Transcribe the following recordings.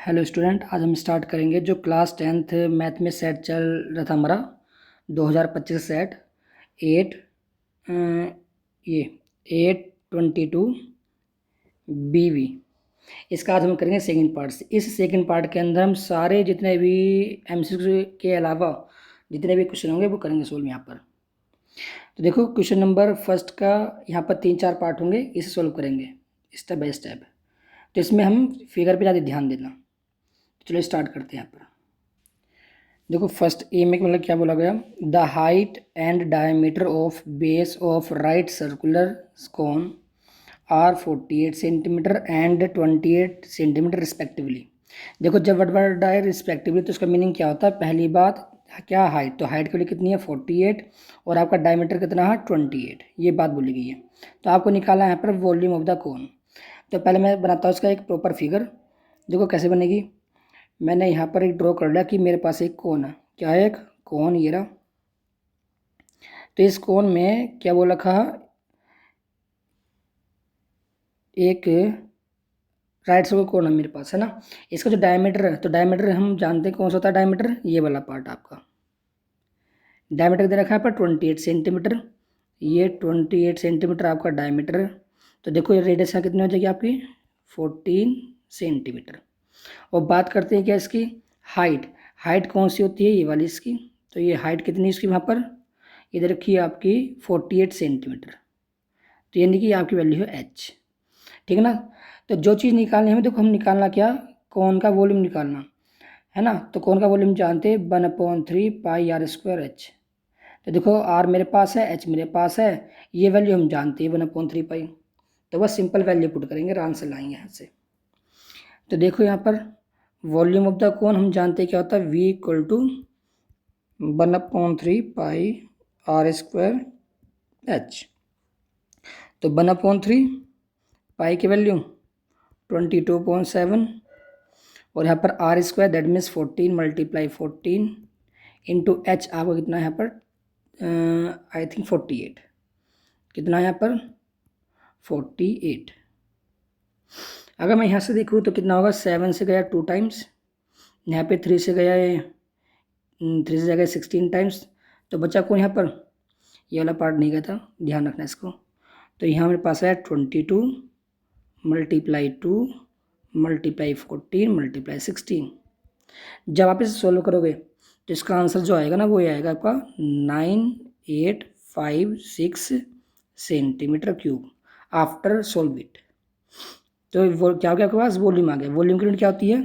Hello student, आज हम start करेंगे जो क्लास 10th मैथ में सेट चल रहा था हमारा 2025 सेट 8 ये 822 BV। इसका आज हम करेंगे सेकंड पार्ट से। इस सेकंड पार्ट के अंदर हम सारे जितने भी MCQ के अलावा जितने भी क्वेश्चन होंगे वो करेंगे सोल्व यहाँ पर। तो देखो, क्वेश्चन नंबर फर्स्ट का यहाँ पर 3-4 पार्ट होंगे, इसे सोल्व करेंगे स्टेप बाय स्टेप। तो इसमें हम फिगर पे ज़्यादा ध्यान देना। चलो स्टार्ट करते हैं यहाँ पर। देखो, फर्स्ट ए में मतलब क्या बोला गया, the height and diameter of base of right circular cone are 48 centimetre and 28 centimetre respectively. देखो, जब वर्ड आए रिस्पेक्टिवली तो उसका मीनिंग क्या होता है। पहली बात क्या, हाइट, तो हाइट के लिए कितनी है 48 और आपका डायमीटर कितना है 28, ये बात बोली गई है। तो आपको निकालना है यहाँ पर वॉल्यूम ऑफ द कोन। तो पहले मैं बनाता हूँ इसका एक प्रॉपर फिगर। देखो कैसे बनेगी। मैंने यहाँ पर एक ड्रॉ कर लिया कि मेरे पास एक कोन है। क्या है, एक कोन, ये रहा। तो इस कोन में क्या बोल रखा, एक राइट साइड का कोन है मेरे पास, है ना। इसका जो डायमीटर है, तो डायमीटर हम जानते हैं कौन सा होता है डायमीटर, ये वाला पार्ट आपका। डायमीटर दे रखा है पर 28 सेंटीमीटर, ये 28 सेंटीमीटर आपका डायमीटर। तो देखो ये रेडियस कितनी हो जाएगी आपकी 14 सेंटीमीटर। और बात करते हैं क्या इसकी हाइट। हाइट कौन सी होती है, ये वाली इसकी। तो ये हाइट कितनी इसकी वहाँ पर, इधर रखी है आपकी 48 सेंटीमीटर। तो यानी कि आपकी वैल्यू है h, ठीक है ना। तो जो चीज़ निकालनी है, देखो हम निकालना क्या, कौन का वॉल्यूम निकालना है ना। तो कौन का वॉल्यूम जानते हैं 1/3 पाई r स्क्वायर h। तो देखो r मेरे पास है, h मेरे पास है, ये वैल्यू हम जानते हैं 1/3 पाई। तो बस सिंपल वैल्यू पुट करेंगे, आंसर लाएंगे यहाँ से। तो देखो यहाँ पर वॉल्यूम ऑफ द कोन हम जानते हैं क्या होता है, v equal to 1/3 pi r square h। तो 1/3 पाई की वैल्यू 22.7 और यहाँ पर r square that means 14 multiply 14 into h आपको कितना है यहाँ पर आई थिंक 48, कितना है यहाँ पर 48। अगर मैं यहाँ से देखूँ तो कितना होगा, 7 से गया 2 टाइम्स, यहाँ पे 3 से गया है 3 से जाएगा 16 टाइम्स। तो बचा कौन यहाँ पर, ये वाला पार्ट नहीं गया था, ध्यान रखना इसको। तो यहाँ मेरे पास है 22 मल्टीप्लाई 2 मल्टीप्लाई 14 मल्टीप्लाई 16। जब आप इसे सोल्व करोगे तो इसका आंसर जो आएगा ना, वो ये आएगा आपका 9856 centimetre cube after solve it. तो वो क्या हो गया आपके पास, वॉल्यूम आ गया। वॉल्यूम की यूनिट क्या होती है,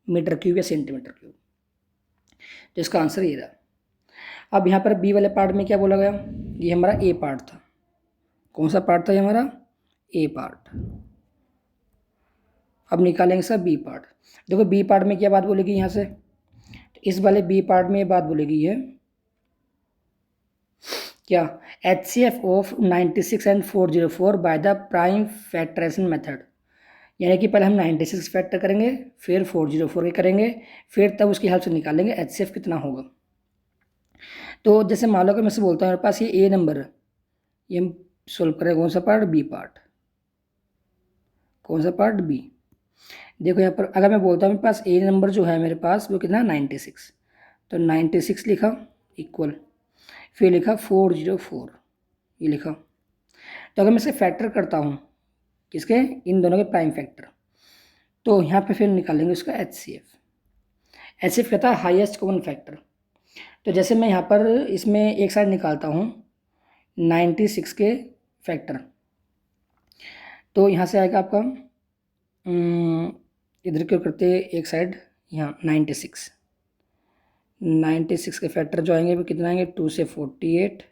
मीटर क्यूब या सेंटीमीटर क्यूब। तो इसका आंसर ये रहा। अब यहाँ पर बी वाले पार्ट में क्या बोला गया, ये हमारा ए पार्ट था। कौन सा पार्ट था ये हमारा, ए पार्ट। अब निकालेंगे सर बी पार्ट। देखो बी पार्ट में क्या बात बोलेगी यहाँ से, तो इस वाले बी पार्ट में बात बोलेगी है क्या, HCF of 96 and 404 by the prime factorisation method. यानी कि पहले हम 96 फैक्टर करेंगे, फिर 404 के करेंगे, फिर तब उसकी हेल्प से निकालेंगे HCF कितना होगा। तो जैसे मान लो कि मैं से बोलता हूँ मेरे पास ये ए नंबर है, ये हम सोल्व करें कौन सा पार्ट, बी पार्ट। कौन सा पार्ट, बी। देखो यहाँ पर अगर मैं बोलता हूँ मेरे पास ए नंबर जो है मेरे पास वो कितना 96, तो 96 लिखा इक्वल, फिर लिखा 404, ये लिखा। तो अगर मैं इसे फैक्टर करता हूँ किसके, इन दोनों के प्राइम फैक्टर, तो यहाँ पे फिर निकालेंगे उसका HCF। HCF कहता है हाईएस्ट कॉमन फैक्टर। तो जैसे मैं यहाँ पर इसमें एक साइड निकालता हूँ 96 के फैक्टर, तो यहाँ से आएगा आपका इधर क्यों करते एक साइड, यहाँ 96 के फैक्टर जो आएंगे वो कितना आएंगे, 2 से 48,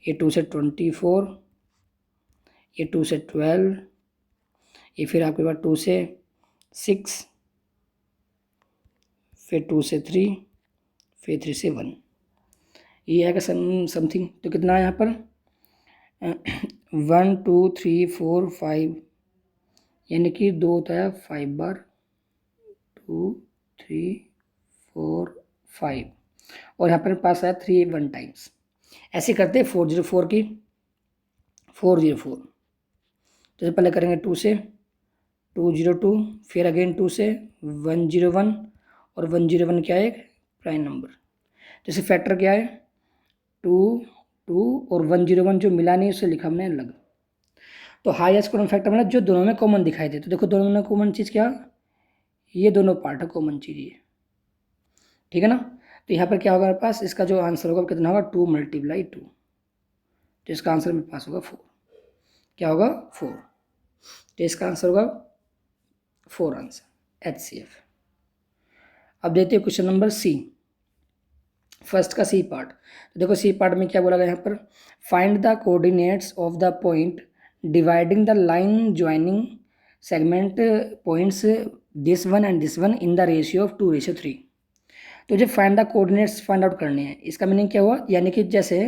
ये 2 से 24, ये 2 से 12, ये फिर आपके पास 2 से 6, फिर 2 से 3, फिर 3 से 1, ये आएगा समथिंग। तो कितना है यहाँ पर 1 2 3 4 5, यानी कि 2 होता है 5 बार, 2 3 4 5, और यहाँ पर पास आया 3 1 टाइम्स। ऐसे करते 404 की 404। तो पहले करेंगे 2 से 202, फिर अगेन 2 से 101, और 101 क्या है, एक प्राइम नंबर। जैसे फैक्टर क्या है 2 2 और 101 जो मिला नहीं उसे लिखा हमने अलग। तो हाईएस्ट कॉमन फैक्टर मतलब जो दोनों में कॉमन दिखाई दे। तो देखो दोनों में कॉमन चीज़ क्या, ये दोनों पार्ट है कॉमन चीज़ ये, ठीक है ना। तो यहाँ पर क्या होगा मेरे पास, इसका जो आंसर होगा कितना होगा 2 × 2, तो इसका आंसर मेरे पास होगा 4। क्या होगा 4, तो इसका आंसर होगा 4 आंसर HCF। अब देते हैं क्वेश्चन नंबर सी, फर्स्ट का सी पार्ट। तो देखो सी पार्ट में क्या बोला गया यहाँ पर, find the coordinates of the point dividing the line joining segment points this one and this one in the ratio of 2:3। तो जब find the coordinates find out करने हैं, इसका मीनिंग क्या हुआ, यानी कि जैसे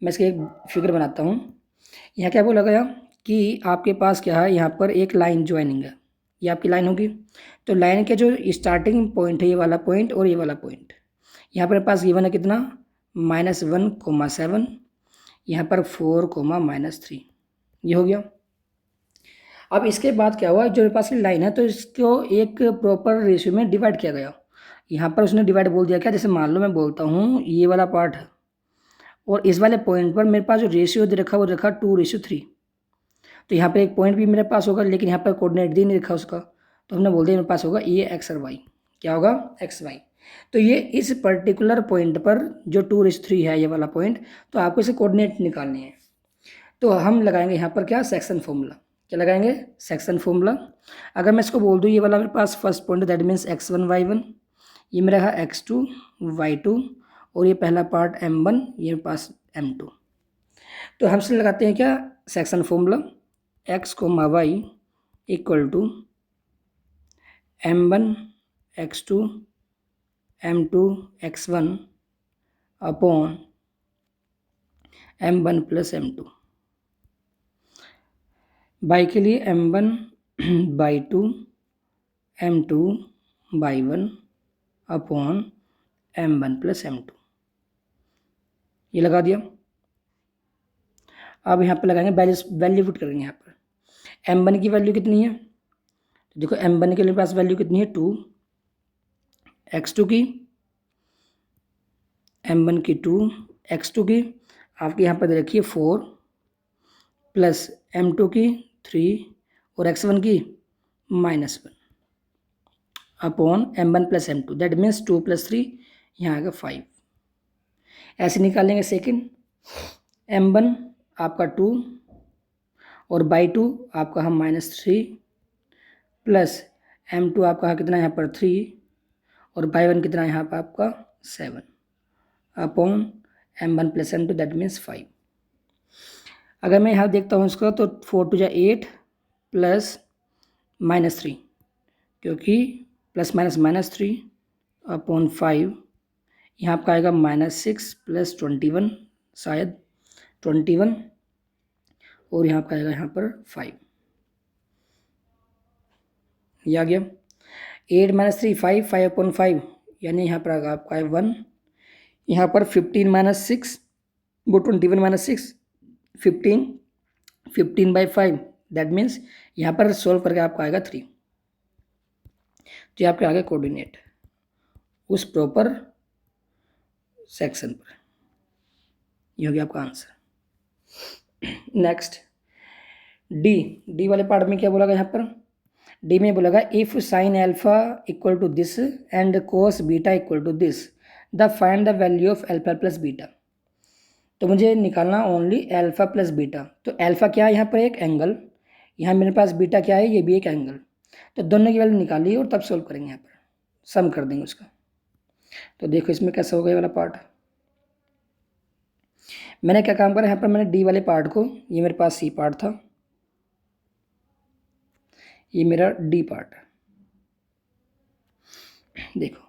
मैं इसके एक फिगर बनाता हूँ। यहाँ क्या बोला गया कि आपके पास क्या है, यहाँ पर एक लाइन ज्वाइनिंग है, ये आपकी लाइन होगी। तो लाइन के जो स्टार्टिंग पॉइंट है ये वाला पॉइंट और ये वाला पॉइंट, यहाँ पर पास गिवन है कितना -1,7, यहाँ पर 4,-3, ये हो गया। अब इसके बाद क्या हुआ, जो मेरे पास की लाइन है तो इसको एक प्रॉपर रेशियो में डिवाइड किया गया। यहाँ पर उसने डिवाइड बोल दिया क्या, जैसे मान लो मैं बोलता हूँ ये वाला पार्ट है और इस वाले पॉइंट पर मेरे पास जो रेशियो दे रखा वो रखा 2:3। तो यहाँ पर एक पॉइंट भी मेरे पास होगा, लेकिन यहाँ पर कोऑर्डिनेट दी नहीं रखा उसका, तो हमने बोल दिया मेरे पास होगा ये x और y। क्या होगा XY। तो ये इस पर्टिकुलर पॉइंट पर जो 2:3 है ये वाला पॉइंट, तो आपको इसे कोऑर्डिनेट निकालने हैं। तो हम लगाएंगे यहाँ पर क्या, सेक्शन फॉर्मूला। क्या लगाएंगे, सेक्शन फॉर्मूला। अगर मैं इसको बोल दूँ ये वाला मेरे पास first point that means x1 y1, ये मेरा है x2 y2, और ये पहला पार्ट m1, ये मेरे पास m2। तो हमसे लगाते हैं क्या, section formula, x, y equal to m1 x2 m2 x1 upon m1 + m2, by के लिए m1/2 m2/1 upon m1 + m2, ये लगा दिया। अब यहाँ पर लगाएंगे वैल्यू पुट करेंगे। यहाँ पर m1 की वैल्यू कितनी है, तो देखो m1 के लिए पास वैल्यू कितनी है 2, x2 की m1 की 2, x2 की आपके यहाँ पर दे रखी है 4 प्लस m2 की 3 और x1 की -1 upon m1 + m2 that means 2 + 3 यहाँ आएगा 5। ऐसे निकालेंगे सेकंड, m1 आपका 2 और /2 आपका हम -3 प्लस m2 आपका कितना यहाँ पर 3 और /1 कितना यहाँ पर आपका 7 upon m1 + m2 that means 5। अगर मैं यहाँ देखता हूँ इसका तो 4 × 8 प्लस -3, क्योंकि +- अपॉन 5, यहाँ आपका आएगा -6 + 21 शायद 21, और यहाँ आपका आएगा यहाँ पर 5, ये आ गया। 8 - 3 5, 5/5 यानी यहाँ पर आएगा आपका 1, यहाँ पर 15 - 6 वो 21 - 6 15, 15/5 दैट मीन्स यहाँ पर सोल्व करके आपका आएगा 3। तो आपके आगे कोऑर्डिनेट उस प्रॉपर सेक्शन पर, ये हो गया आपका आंसर। नेक्स्ट डी वाले पार्ट में क्या बोला गया, यहाँ पर डी में बोला गया if sin α = this and cos β = this the find the value of α + β। तो मुझे निकालना ओनली α + β। तो अल्फा क्या है यहाँ पर एक एंगल, यहाँ मेरे पास बीटा क्या है ये भी एक एंगल। तो दोनों की वैल्यू निकालिए और तब सोल्व करेंगे, यहाँ पर सम कर देंगे उसका। तो देखो इसमें कैसा होगा ये वाला पार्ट। मैंने क्या काम करा, यहाँ पर मैंने डी वाले पार्ट को, ये मेरे पास सी पार्ट था, ये मेरा डी पार्ट है। देखो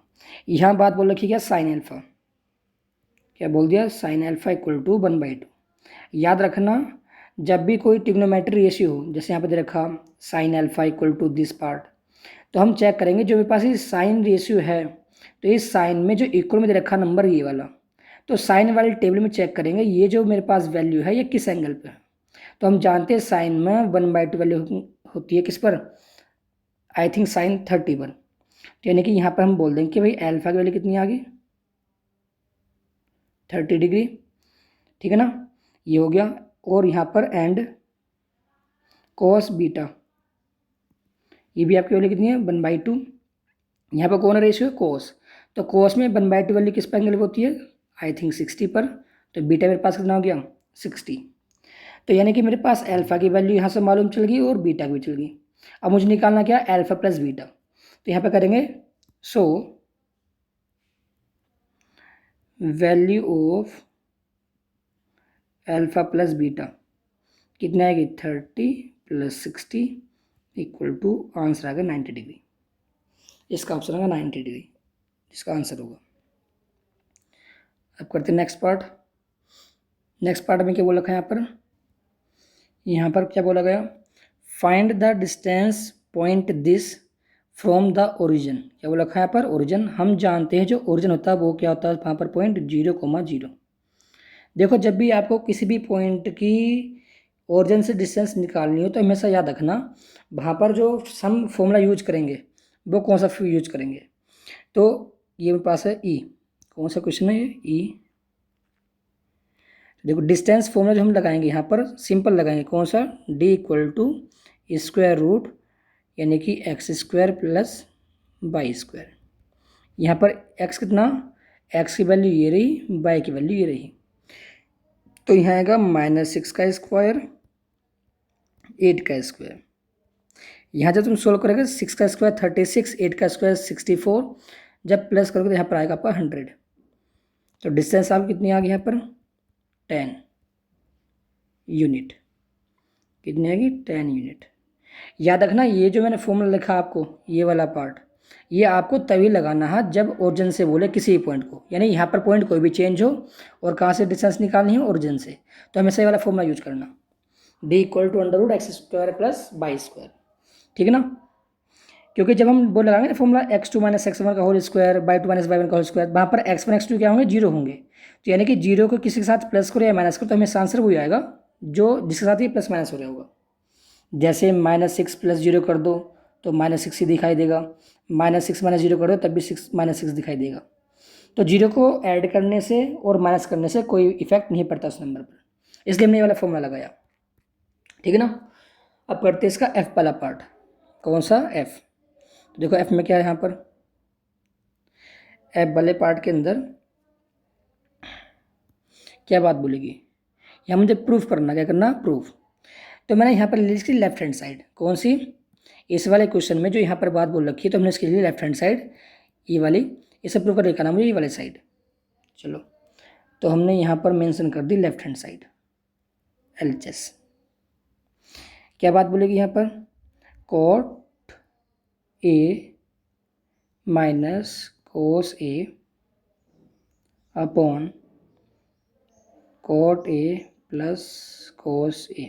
यहाँ बात बोल रखी क्या, sin α, क्या बोल दिया sin α = 1/2। याद रखना जब भी कोई ट्रिग्नोमेट्री रेशियो हो, जैसे यहाँ पे दे रखा sin α = दिस पार्ट, तो हम चेक करेंगे जो मेरे पास ये साइन रेशियो है, तो इस साइन में जो इक्वल में दे रखा नंबर ये वाला, तो साइन वाले टेबल में चेक करेंगे ये जो मेरे पास वैल्यू है ये किस एंगल पे है। तो हम जानते हैं साइन में 1/2 वैल्यू होती है किस पर, आई थिंक साइन 31। तो यानी कि यहाँ पर हम बोल देंगे कि भाई अल्फा की वैल्यू कितनी आ गई 30 डिग्री, ठीक है ना, ये हो गया। और यहाँ पर एंड कोस बीटा, ये भी आपकी वैल्यू कितनी है 1/2। यहाँ पर कौन रेशियो है कोस, तो कोस में 1/2 वैल्यू किस पर एंगल होती है आई थिंक 60 पर, तो बीटा मेरे पास कितना हो गया 60। तो यानी कि मेरे पास अल्फा की वैल्यू यहाँ से मालूम चल गई और बीटा की भी चल गई। अब मुझे निकालना क्या अल्फा प्लस बीटा, तो यहाँ पे करेंगे so value of alpha plus beta कितना आएगी 30 + 60 = आंसर आएगा 90 डिग्री। इसका ऑप्शन आएगा 90 डिग्री, इसका आंसर होगा। अब करते हैं नेक्स्ट पार्ट। नेक्स्ट पार्ट में क्या बोला है यहाँ पर क्या बोला गया, find the distance point this from the origin. क्या बोला है यहाँ पर ओरिजिन, हम जानते हैं जो ओरिजिन होता है वो क्या होता है वहाँ पर पॉइंट 0,0। देखो जब भी आपको किसी भी पॉइंट की ओरिजिन से डिस्टेंस निकालनी हो तो हमेशा याद रखना वहाँ पर जो हम फॉर्मूला यूज करेंगे वो कौन सा यूज करेंगे। तो ये मेरे पास है ई, कौन सा क्वेश्चन है ये ई। देखो डिस्टेंस फॉर्मूला जो हम लगाएंगे यहाँ पर सिंपल लगाएंगे, कौन सा D = यानी कि x² + y²। यहाँ पर x कितना, x की वैल्यू ये रही, y की वैल्यू ये रही, तो यहाँ आएगा -6 का स्क्वायर 8 का स्क्वायर। यहाँ जब तुम सोल्व करोगे 6 का स्क्वायर 36, 8 का स्क्वायर 64, जब प्लस करोगे तो यहाँ पर आएगा आपका 100। तो डिस्टेंस आप कितनी आ गई यहाँ पर 10 यूनिट, कितनी आएगी 10 यूनिट। याद रखना ये जो मैंने फॉर्मूला लिखा आपको ये वाला पार्ट, ये आपको तभी लगाना है जब ओरिजिन से बोले किसी पॉइंट को, यानी यहाँ पर पॉइंट कोई भी चेंज हो और कहाँ से डिस्टेंस निकालनी हो ओरिजिन से, तो हमेशा ये वाला फॉर्मूला यूज करना D = √x² + y², ठीक है ना। क्योंकि जब हम वो लगाएंगे फॉर्मूला x2 - x1 का होल स्क्वायर y2 - y1 का होल स्क्वायर, वहाँ पर x1 x2 क्या होंगे 0 होंगे। तो यानी कि 0 को किसी के साथ प्लस करो या माइनस करो तो हमें आंसर वही आएगा जो जिसके साथ ही प्लस माइनस हो रहा होगा। जैसे -6 + 0 कर दो तो -6 ही दिखाई देगा, -6 - 0 कर दो तब भी -6 दिखाई देगा। तो 0 को ऐड करने से और माइनस करने से कोई इफेक्ट नहीं पड़ता उस नंबर पर, इसलिए हमने ये वाला फॉर्मूला लगाया, ठीक है ना। अब करते हैं इसका f वाला पार्ट, कौन सा f। तो देखो f में क्या है यहाँ पर, f वाले पार्ट के अंदर क्या बात बोलेगी, यहाँ मुझे प्रूफ करना, क्या करना प्रूफ। तो मैंने यहाँ पर ले इसकी लेफ्ट हैंड साइड, कौन सी, इस वाले क्वेश्चन में जो यहाँ पर बात बोल रखी है तो हमने इसके लिए लेफ्ट हैंड साइड ये वाली, इसे प्रूफ कर दिखाना मुझे ये वाली साइड। चलो तो हमने यहाँ पर मेंशन कर दी लेफ्ट हैंड साइड LHS। क्या बात बोलेगी यहाँ पर, cot A - cos A upon cot A + cos A,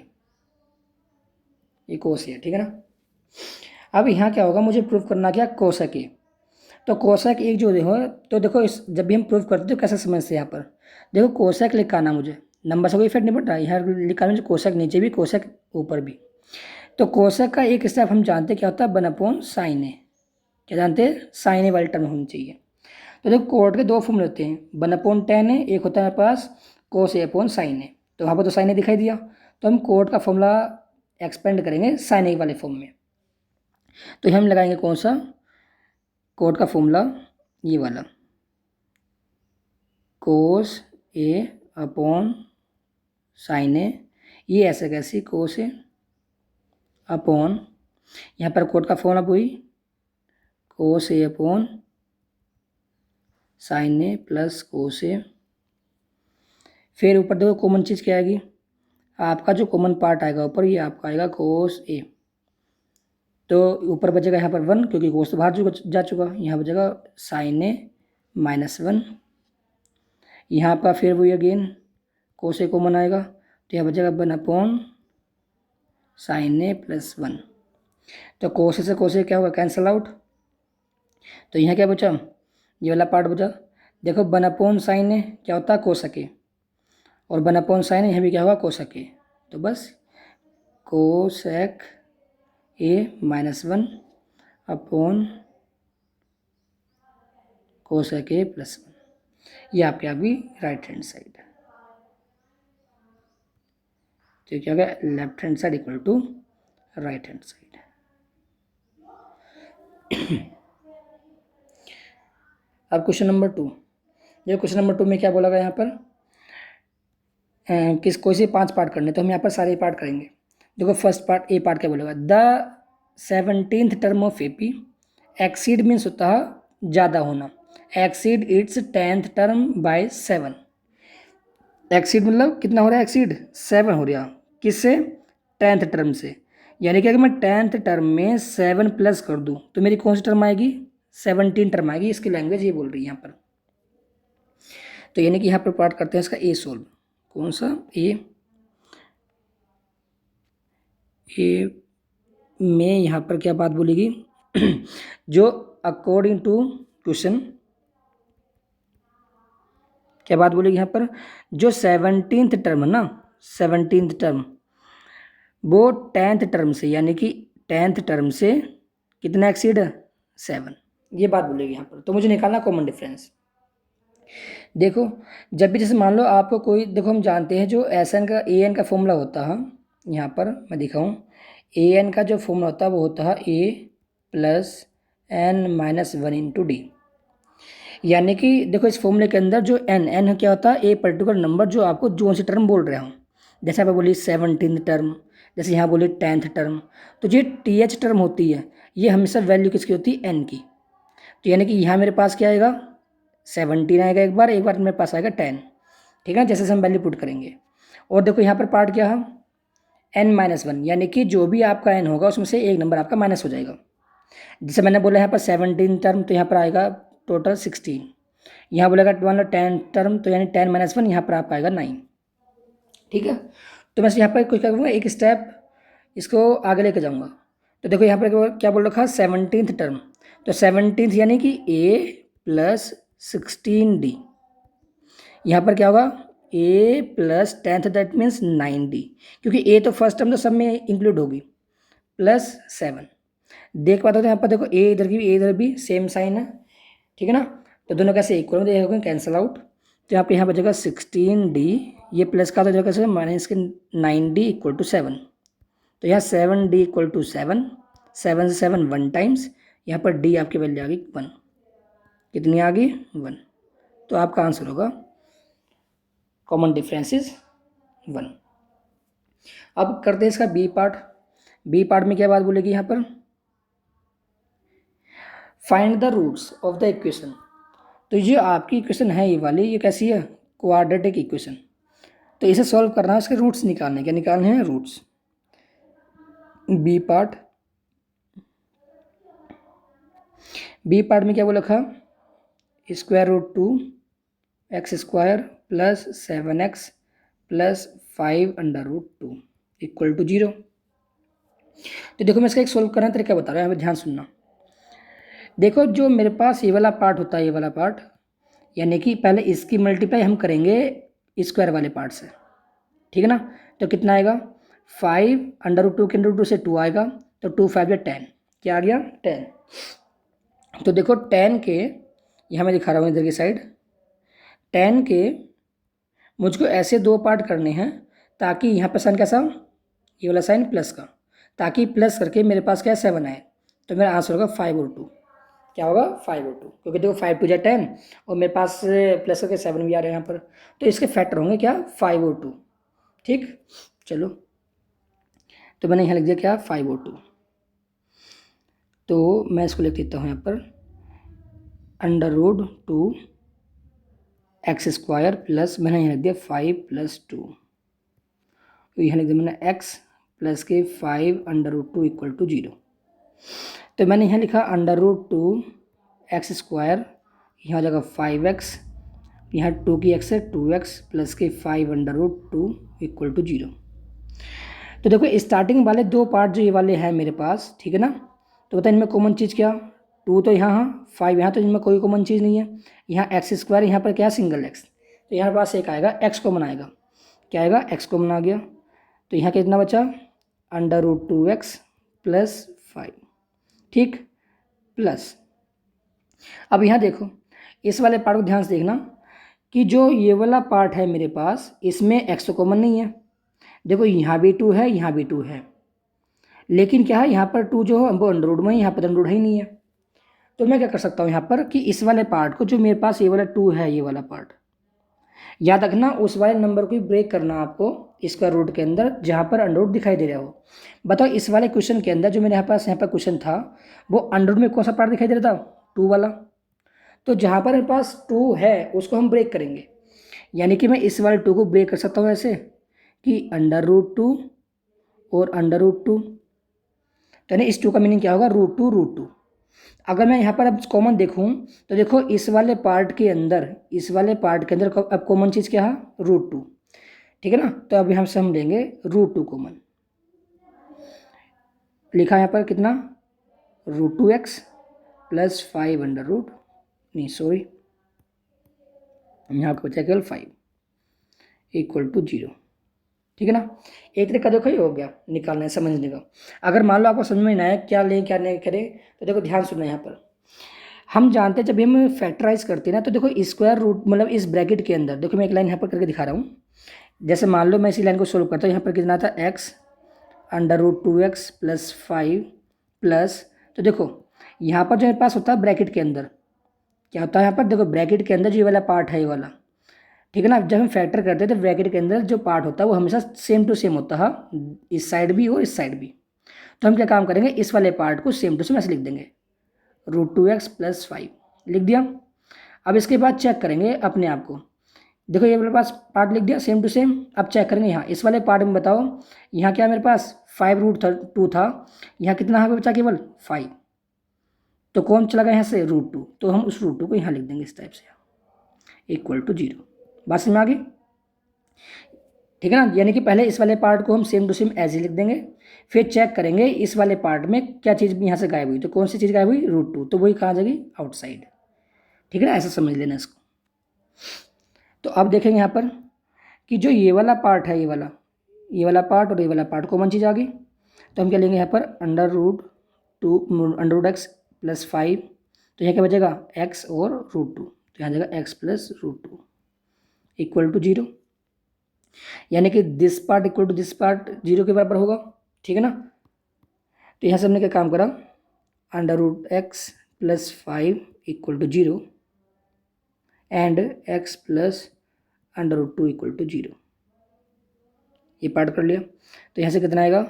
ये cos A, ठीक है ना। अब यहाँ क्या होगा, मुझे प्रूफ करना क्या कोसेक A। तो कोसेक एक जो देखो, तो देखो इस जब भी हम प्रूफ करते हो कैसे समझते हैं, यहाँ पर देखो कोसेक लिखा ना, मुझे नंबर से कोई इफेक्ट नहीं पड़ता, यहाँ लिखा मुझे कोसेक नीचे भी कोसेक ऊपर भी। तो कोसेक का एक स्टेप हम जानते हैं क्या होता है 1/sin A, क्या जानते हैं sin A वाली टर्म होनी चाहिए। तो देखो कोट के दो फॉर्मूले होते हैं 1/tan A, एक होता है मेरे पास cos A/sin A। तो वहाँ पर तो sin A दिखाई दिया, तो हम कोट का फॉर्मूला एक्सपेंड करेंगे sin A वाले फॉर्म में। तो हम लगाएंगे कौन सा कोट का फॉर्मूला, ये वाला cos A/sin A, ये ऐसे कैसे cos A अपॉन, यहाँ पर कोट का फॉर्मूला वही cos A/sin A + cos A। फिर ऊपर देखो कॉमन चीज़ क्या आएगी, आपका जो कॉमन पार्ट आएगा ऊपर ये आपका आएगा cos A। तो ऊपर बचेगा यहाँ पर 1 क्योंकि cos तो बाहर जा चुका, यहाँ बचेगा sin A - 1। यहाँ पर फिर वही अगेन cos A कॉमन आएगा तो यहाँ बचेगा 1/sin A + 1। तो cos A से cos A क्या होगा कैंसल आउट, तो यहाँ क्या बचा, ये वाला पार्ट बचा। देखो 1/sin A क्या होता है cosec A, और 1/sin A यहाँ भी क्या होगा cosec A। तो बस cosec A - 1 upon cosec A plus 1, ये आपकी आ गई राइट हैंड साइड। तो क्या होगा, left hand side equal to right hand side. अब क्वेश्चन नंबर 2, ये क्वेश्चन नंबर 2 में क्या बोला गया यहाँ पर, किस कोई से 5 पार्ट करने, तो हम यहाँ पर सारे पार्ट करेंगे। देखो फर्स्ट पार्ट, ए पार्ट क्या बोलेगा, the 17th term of AP exceed means होता है ज़्यादा होना, exceed it's 10th term by 7। Exceed मतलब कितना हो रहा है, एक्सीड 7 हो रहा, किससे, 10th टर्म से। यानी कि अगर मैं 10th टर्म में 7 प्लस कर दूँ तो मेरी कौन सी टर्म आएगी, 17 टर्म आएगी। इसकी लैंग्वेज ये बोल रही है यहाँ पर। तो यानी कि यहाँ पर पार्ट करते हैं इसका ए सोल्व, कौन सा, ए में यहाँ पर क्या बात बोलेगी जो अकॉर्डिंग टू क्वेश्चन क्या बात बोलेगी यहाँ पर, जो 17th टर्म है ना, 17th टर्म वो 10th टर्म से, यानी कि 10th टर्म से कितना एक्सीड है, 7, ये बात बोलेगी यहाँ पर। तो मुझे निकालना कॉमन डिफरेंस। देखो जब भी जैसे मान लो आपको कोई, देखो हम जानते हैं जो एस एन का ए एन का फॉर्मूला होता है, यहाँ पर मैं दिखाऊँ, ए एन का जो फॉर्मूला होता है वो होता है a plus n minus 1 into d. यानी कि देखो इस फॉर्मूले के अंदर जो एन एन क्या होता है, ए पर्टिकुलर नंबर जो आपको जो सी टर्म बोल रहे हूँ। जैसे आप बोली 17th टर्म, जैसे यहाँ बोली 10th टर्म, तो ये टी एच टर्म होती है, ये हमेशा वैल्यू किसकी होती है, एन की। तो यानी कि यहाँ मेरे पास क्या आएगा, 17 आएगा एक बार मेरे पास आएगा 10, ठीक है, जैसे हम वैल्यू पुट करेंगे। और देखो यहाँ पर पार्ट क्या है, n-1, यानी कि जो भी आपका n होगा उसमें से एक नंबर आपका माइनस हो जाएगा। जैसे मैंने बोला यहाँ पर 17 टर्म, तो यहाँ पर आएगा टोटल 16। यहाँ बोलेगा 10 टर्म, तो यानी 10-1 यहाँ पर आपका आएगा 9, ठीक है। तो मैं यहाँ पर कुछ क्या करूँगा, एक स्टेप इसको आगे लेके जाऊँगा। तो देखो यहाँ पर क्या बोल रखा है, 17th टर्म, तो 17th यानी कि a प्लस 16d। यहाँ पर क्या होगा, a plus 10th, that means 9d, क्योंकि a तो फर्स्ट टर्म तो सब में इंक्लूड होगी, प्लस 7। देख पाते हो तो यहाँ पर देखो a इधर की भी, a इधर भी सेम साइन है, ठीक है ना। तो दोनों कैसे इक्वल में देखोगे, कैंसिल आउट। तो यहाँ पे यहाँ बचेगा 16d, ये प्लस का तो कैसे माइनस के 9d इक्वल टू 7। तो यहाँ 7d इक्वल टू 7, 7 से 7 1 टाइम्स, यहाँ पर d आपकी वैल्यू आ गई 1। कितनी आ गई, 1। तो आपका आंसर होगा कॉमन डिफरेंस इज 1। अब करते हैं इसका बी पार्ट। बी पार्ट में क्या बात बोलेगी यहाँ पर, find the roots of the equation. तो ये आपकी इक्वेशन है ये वाली, ये कैसी है, क्वाड्रेटिक इक्वेशन। तो इसे सॉल्व करना है, उसके रूट्स निकालने, क्या निकालने हैं, roots. B part, B part में क्या बोला था, square root 2 x square plus 7x plus 5 under root 2 equal to 0। तो देखो मैं इसका एक सोल्व करना तरीका बता रहा हूँ, ध्यान सुनना। देखो जो मेरे पास ये वाला पार्ट होता है, ये वाला पार्ट, यानी कि पहले इसकी मल्टीप्लाई हम करेंगे स्क्वायर वाले पार्ट से, ठीक है ना। तो कितना आएगा, 5 अंडर रूट 2 के अंडर रूट 2 से 2 आएगा, तो 2 5 या 10, क्या आ गया 10। तो देखो 10 के, यहाँ मैं दिखा रहा हूँ इधर की साइड, 10 के मुझको ऐसे 2 पार्ट करने हैं ताकि यहाँ पर साइन कैसा, ये वाला साइन प्लस का, ताकि प्लस करके मेरे पास क्या 7 आए। तो मेरा आंसर होगा 5 और 2, क्या होगा 5 और 2, क्योंकि देखो 5 2 जा 10 और मेरे पास प्लस करके 7 भी आ रहे हैं यहाँ पर, तो इसके फैक्टर होंगे क्या 5 और 2, ठीक। चलो तो मैंने यहाँ लिख दिया क्या 5 और 2। तो मैं इसको लिख देता हूँ यहाँ पर under root 2 x square plus, मैंने यहाँ लिख दिया 5 प्लस 2, तो यहाँ लिख दिया मैंने x प्लस के 5 अंडर रूट 2 इक्वल टू 0। तो मैंने यहाँ लिखा अंडर रूट 2 एक्स स्क्वायर, यहाँ हो जाएगा 5x, यहाँ 2 की x है 2x प्लस के 5 अंडर रूट 2 इक्वल टू 0। तो देखो स्टार्टिंग वाले 2 पार्ट जो ये वाले हैं मेरे पास, ठीक है ना। तो बताए इनमें कॉमन चीज़ क्या, 2 तो यहाँ 5 यहाँ, तो इनमें कोई कॉमन चीज़ नहीं है। यहाँ एक्स स्क्वायर, यहाँ पर क्या सिंगल x, तो यहाँ पास एक आएगा x कॉमन आएगा, क्या आएगा x कॉमन आ गया। तो यहाँ कितना बचा अंडर रूट 2x प्लस 5, ठीक। प्लस, अब यहाँ देखो इस वाले पार्ट को ध्यान से देखना कि जो ये वाला पार्ट है मेरे पास, इसमें एक्स तो कॉमन नहीं है। देखो यहाँ भी 2 है, यहाँ भी 2 है, लेकिन क्या है यहाँ पर 2 जो है वो अंडर रूट में, यहाँ पर अंडर रूट है ही नहीं है। तो मैं क्या कर सकता हूँ यहाँ पर कि इस वाले पार्ट को, जो मेरे पास ये वाला 2 है, ये वाला पार्ट याद रखना, उस वाले नंबर को ब्रेक करना आपको स्क्वायर रूट के अंदर जहाँ पर अंडर रूट दिखाई दे रहा हो। बताओ इस वाले क्वेश्चन के अंदर जो मेरे पास यहाँ पर क्वेश्चन था, वो अंडर रूट में कौन सा पार्ट दिखाई दे रहा था? 2 वाला। तो जहाँ पर मेरे पास 2 है उसको हम ब्रेक करेंगे, यानी कि मैं इस वाले 2 को ब्रेक कर सकता हूँ ऐसे कि अंडर रूट 2 और अंडर रूट 2। तो यानी इस 2 का मीनिंग क्या होगा? रूट 2। अगर मैं यहाँ पर अब कॉमन देखूँ तो देखो इस वाले पार्ट के अंदर, इस वाले पार्ट के अंदर अब कॉमन चीज़ क्या है? रूट 2, ठीक है ना। तो अब यहाँ से हम लेंगे रूट 2 कॉमन। लिखा यहाँ पर कितना? √2x प्लस 5 अंडर रूट, नहीं सॉरी, यहाँ पर बचा केवल 5 इक्वल टू 0, ठीक है ना। एक तरीका देखो ये हो गया निकालने समझने का। अगर मान लो आपको समझ में नहीं आया क्या लें क्या नहीं करें, तो देखो ध्यान सुनना। यहाँ पर हम जानते हैं जब भी हम फैक्टराइज करते हैं ना, तो देखो स्क्वायर रूट मतलब इस ब्रैकेट के अंदर, देखो मैं एक लाइन यहाँ पर करके दिखा रहा हूँ। जैसे मान लो मैं इसी लाइन को सोल्व करता हूँ, यहाँ पर कितना था? x under root 2x plus 5 plus, तो देखो यहाँ पर जो मेरे पास होता है ब्रैकेट के अंदर क्या होता है? यहाँ पर देखो ब्रैकेट के अंदर जो ये वाला पार्ट है, ये वाला, ठीक है ना। जब हम फैक्टर करते हैं तो ब्रैकेट के अंदर जो पार्ट होता है वो हमेशा सेम टू सेम होता है, इस साइड भी और इस साइड भी। तो हम क्या काम करेंगे, इस वाले पार्ट को सेम टू सेम ऐसे लिख देंगे, √2x प्लस 5 लिख दिया। अब इसके बाद चेक करेंगे अपने आप को, देखो ये मेरे पास पार्ट लिख दिया सेम टू सेम। अब चेक करेंगे यहाँ इस वाले पार्ट में, बताओ यहाँ क्या मेरे पास 5√2 था, यहाँ कितना है बचा? केवल 5। तो कौन चला गया यहाँ से? √2। तो हम उस √2 को यहाँ लिख देंगे इस टाइप से इक्वल टू 0। बात समझ में आ गई? ठीक है ना। यानी कि पहले इस वाले पार्ट को हम सेम टू सेम एज ही लिख देंगे, फिर चेक करेंगे इस वाले पार्ट में क्या चीज़ भी यहाँ से गायब हुई। तो कौन सी चीज़ गायब हुई? √2। तो वही कहाँ जाएगी? आउटसाइड, ठीक है ना। ऐसा समझ लेना इसको। तो अब देखेंगे यहाँ पर कि जो ये वाला पार्ट है, ये वाला पार्ट और ये वाला पार्ट कॉमन चीज़ आ गई। तो हम क्या लेंगे यहाँ पर? अंडर रूट x प्लस 5, तो यहाँ क्या बचेगा? x और √2, तो यहाँ जाएगा x प्लस √2 इक्वल टू 0। यानी कि this part equal to this part 0 के बराबर होगा, ठीक है ना। तो यहाँ से हमने क्या काम करा? Under root x plus 5 equal to 0 and x plus under root 2 equal to 0, ये पार्ट कर लिया। तो यहाँ से कितना आएगा?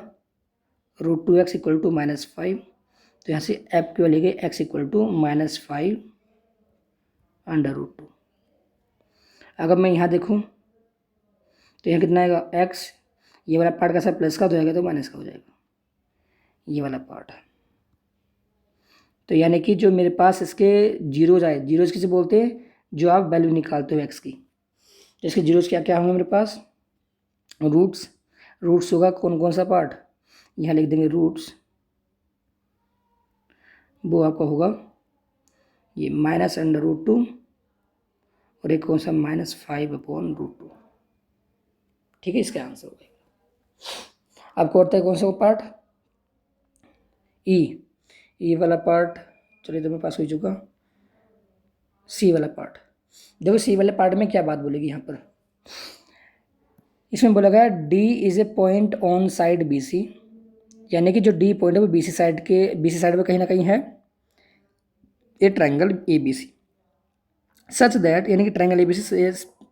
√2x equal to -5। तो यहाँ से ऐप की value x equal to -5 under root 2। अगर मैं यहाँ देखूँ तो यहाँ कितना आएगा? x, ये वाला पार्ट कैसा प्लस का हो जाएगा तो माइनस का हो जाएगा, ये वाला पार्ट है। तो यानी कि जो मेरे पास इसके जीरोज आए, जीरोज किसे बोलते हैं? जो आप वैल्यू निकालते हो x की। तो इसके जीरोज क्या क्या होंगे मेरे पास? रूट्स होगा कौन कौन सा पार्ट? यहाँ लिख देंगे रूट्स, वो आपका होगा ये -√2 और एक कौन सा? -5/√2, ठीक है। इसका आंसर होगा। आपको होता है कौन सा वो पार्ट? ई वाला पार्ट, चलिए तो मेरे पास हो चुका। सी वाला पार्ट, देखो सी वाले पार्ट में क्या बात बोलेगी यहाँ पर? इसमें बोला गया D is a point on side BC, यानी कि जो D पॉइंट है वो BC साइड में कहीं ना कहीं है ए ट्रायंगल ABC सच दैट, यानी कि ट्रायंगल ABC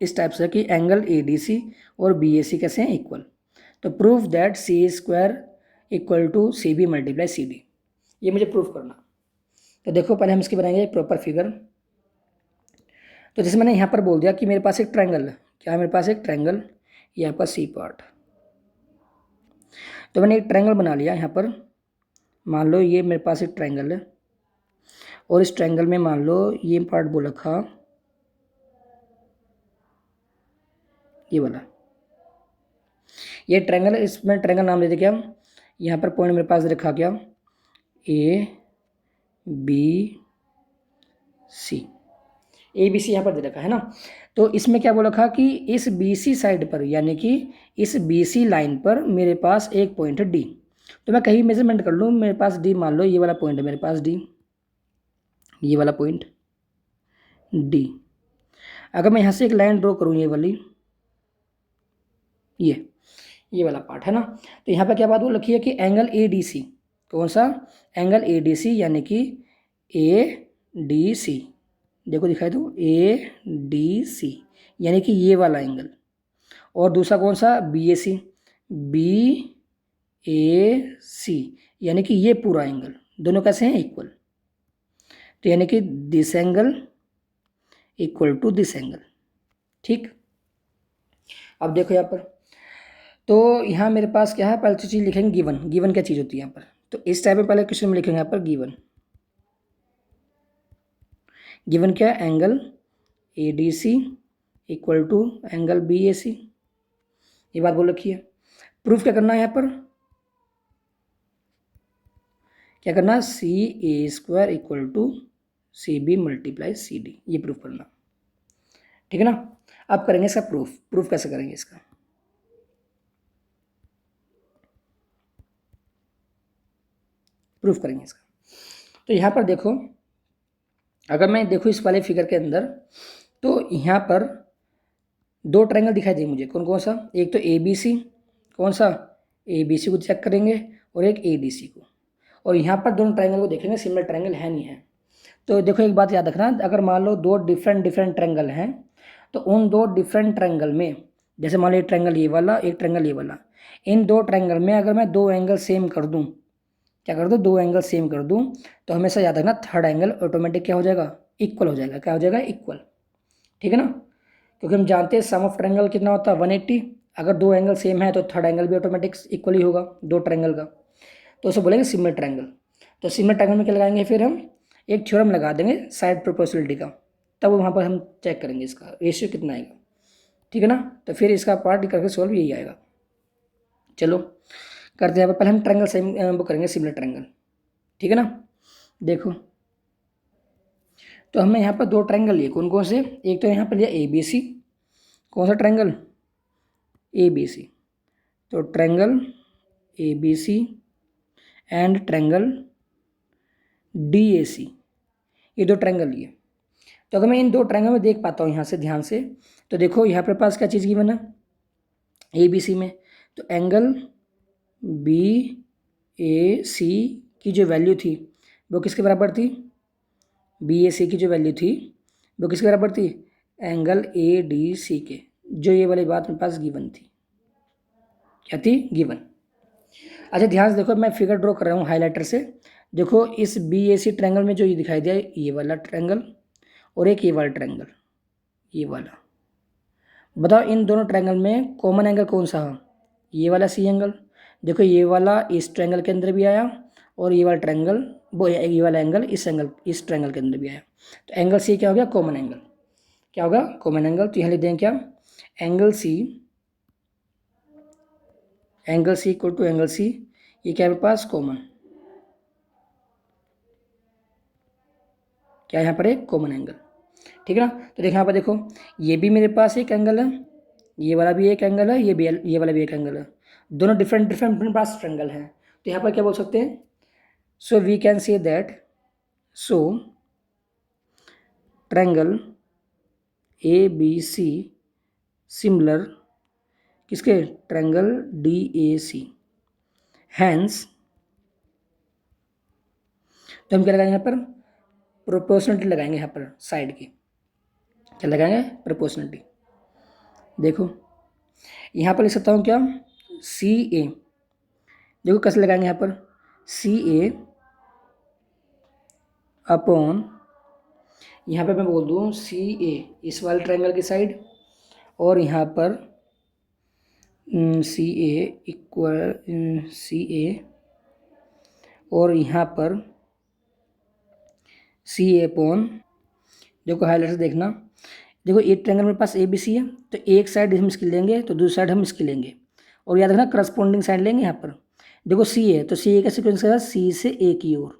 इस टाइप से कि एंगल ADC और BAC कैसे हैं? इक्वल। तो prove that C² equal to CB multiply CD, ये मुझे प्रूफ करना। तो देखो पहले हम इसकी बनाएंगे एक प्रॉपर फिगर। तो जैसे मैंने यहाँ पर बोल दिया कि मेरे पास एक ट्रायंगल है, क्या है मेरे पास? एक ट्रायंगल, ये आपका C पार्ट। तो मैंने एक ट्रायंगल बना लिया यहाँ पर। मान लो ये मेरे पास एक ट्रायंगल है और इस ट्रायंगल में मान लो ये पार्ट बोल रखा ये वाला, ये ट्रायंगल, इसमें ट्रायंगल नाम दे दे क्या? यहाँ पर पॉइंट मेरे पास रखा क्या? ABC, ABC यहाँ पर दे रखा है ना। तो इसमें क्या बोल रखा कि इस BC साइड पर, यानी कि इस BC लाइन पर मेरे पास एक पॉइंट है D। तो मैं कहीं मेजरमेंट कर लूँ, मेरे पास D, मान लो ये वाला पॉइंट है मेरे पास D, ये वाला पॉइंट डी। अगर मैं यहाँ से एक लाइन ड्रॉ करूँ ये वाली, ये वाला पार्ट है ना, तो यहाँ पे क्या बात बोल रखी है कि एंगल ए डी सी, कौन सा एंगल ए डी सी, यानी कि ए डी सी, देखो दिखाई दो ए डी सी, यानी कि ये वाला एंगल। और दूसरा कौन सा B A C, B A सी, यानी कि ये पूरा एंगल, दोनों कैसे हैं इक्वल, तो यानी कि this angle equal to this angle. ठीक, अब देखो यहाँ पर, तो यहाँ मेरे पास क्या है, पहले तो चीज़ लिखेंगे गिवन। गिवन क्या चीज़ होती है यहाँ पर, तो इस टाइप में पहले क्वेश्चन में लिखेंगे यहाँ पर गिवन। गिवन क्या है, angle A D C equal to angle B A C, ये बात बोल रखी है। प्रूफ क्या करना है यहाँ पर, क्या करना है, C A square equal to C B multiply C D, ये प्रूफ करना। ठीक है ना, अब करेंगे इसका प्रूफ। प्रूफ कैसे करेंगे इसका, प्रूफ करेंगे इसका, तो यहाँ पर देखो, अगर मैं देखो इस वाले फिगर के अंदर, तो यहाँ पर दो ट्रायंगल दिखाई देंगे मुझे, कौन कौन सा, एक तो ए बी सी, कौन सा ए बी सी को चेक करेंगे, और एक ए डी सी को, और यहाँ पर दोनों ट्रायंगल को देखेंगे सिमिलर ट्रायंगल है नहीं है। तो देखो एक बात याद रखना, अगर मान लो दो डिफरेंट ट्रायंगल हैं, तो उन दो डिफरेंट ट्रायंगल में, जैसे मान लो एक ट्रायंगल ये वाला, एक ट्रायंगल ये वाला, इन दो ट्रायंगल में अगर मैं दो एंगल सेम कर दूँ, क्या कर दूँ, दो एंगल सेम कर दूँ, तो हमेशा याद रखना थर्ड एंगल ऑटोमेटिक क्या हो जाएगा, इक्वल हो जाएगा। क्या हो जाएगा, इक्वल। ठीक है ना, क्योंकि हम जानते हैं सम ऑफ ट्रायंगल कितना होता है 180, अगर दो एंगल सेम है तो थर्ड एंगल भी ऑटोमेटिक इक्वल ही होगा दो ट्रायंगल का, तो उसे बोलेंगे सिमिलर ट्रायंगल। तो सिमिलर ट्रायंगल में क्या लगाएंगे, फिर हम एक थ्योरम लगा देंगे साइड प्रोपोर्शनलिटी का, तब वहाँ पर हम चेक करेंगे इसका रेशियो कितना आएगा। ठीक है ना, तो फिर इसका पार्ट करके सॉल्व यही आएगा। चलो करते हैं, पहले हम ट्रायंगल सेम वो करेंगे सिमिलर ट्रायंगल। ठीक है ना, देखो तो हमने यहाँ पर दो ट्रायंगल लिए, कौन कौन से, एक तो यहाँ पर लिया ए बी सी, कौन सा ट्रायंगल, ए बी सी, तो triangle A B C and triangle D A C, ये दो ट्रायंगल लिए। तो अगर मैं इन दो ट्रायंगल में देख पाता हूँ यहाँ से ध्यान से, तो देखो यहाँ पर पास क्या चीज़ की बना ए बी सी में, तो एंगल बी ए सी की जो वैल्यू थी वो किसके बराबर थी, बी ए सी की जो वैल्यू थी वो किसके बराबर थी, एंगल ए डी सी के, जो ये वाली बात मेरे पास गिवन थी, क्या थी, गिवन। अच्छा ध्यान से देखो, मैं फिगर ड्रॉ कर रहा हूँ हाईलाइटर से। देखो इस बी ए सी ट्रायंगल में जो ये दिखाई दिया, ये वाला ट्रायंगल और एक ये वाला ट्रायंगल, ये वाला, बताओ इन दोनों ट्रायंगल में कॉमन एंगल कौन सा है, ये वाला सी एंगल। देखो ये वाला इस ट्रायंगल के अंदर भी आया, और ये वाला ट्रायंगल वो ये वाला एंगल इस ट्रायंगल के अंदर भी आया, तो एंगल सी क्या हो गया, कॉमन एंगल। क्या होगा, कॉमन एंगल। तो यहाँ लिख देंगे क्या, angle C equal to angle C, ये क्या है मेरे पास, कॉमन, क्या यहाँ पर एक कॉमन एंगल। ठीक है ना, तो देखो यहाँ पर देखो, ये भी मेरे पास एक एंगल है, ये वाला भी एक एंगल है, ये वाला भी एक एंगल है, दोनों डिफरेंट मेरे पास ट्रायंगल है। तो यहाँ पर क्या बोल सकते हैं, so we can say that, so triangle A B C similar किसके, triangle D A C, hence, तो हम क्या लगाएंगे यहाँ पर, प्रोपोर्शनलिटी लगाएंगे यहाँ पर साइड की, क्या लगाएंगे, प्रोपोर्शनलिटी। देखो यहाँ पर लिख सकता हूँ क्या, सी ए, देखो कैसे लगाएंगे यहाँ पर, सी ए अपॉन, यहाँ पर मैं बोल दूँ सी ए इस वाले ट्रायंगल की साइड, और यहाँ पर सी ए इक्वल सी ए, और यहाँ पर सी ए अपॉन, देखो हाईलाइट से देखना, देखो एक ट्रायंगल मेरे पास ए बी सी है, तो एक साइड हम इसकी लेंगे तो दूसरी साइड हम इसकी लेंगे, और याद रखना करस्पॉन्डिंग साइड लेंगे यहाँ पर। देखो सी है तो सी ए का सीक्वेंस है सी से ए की ओर,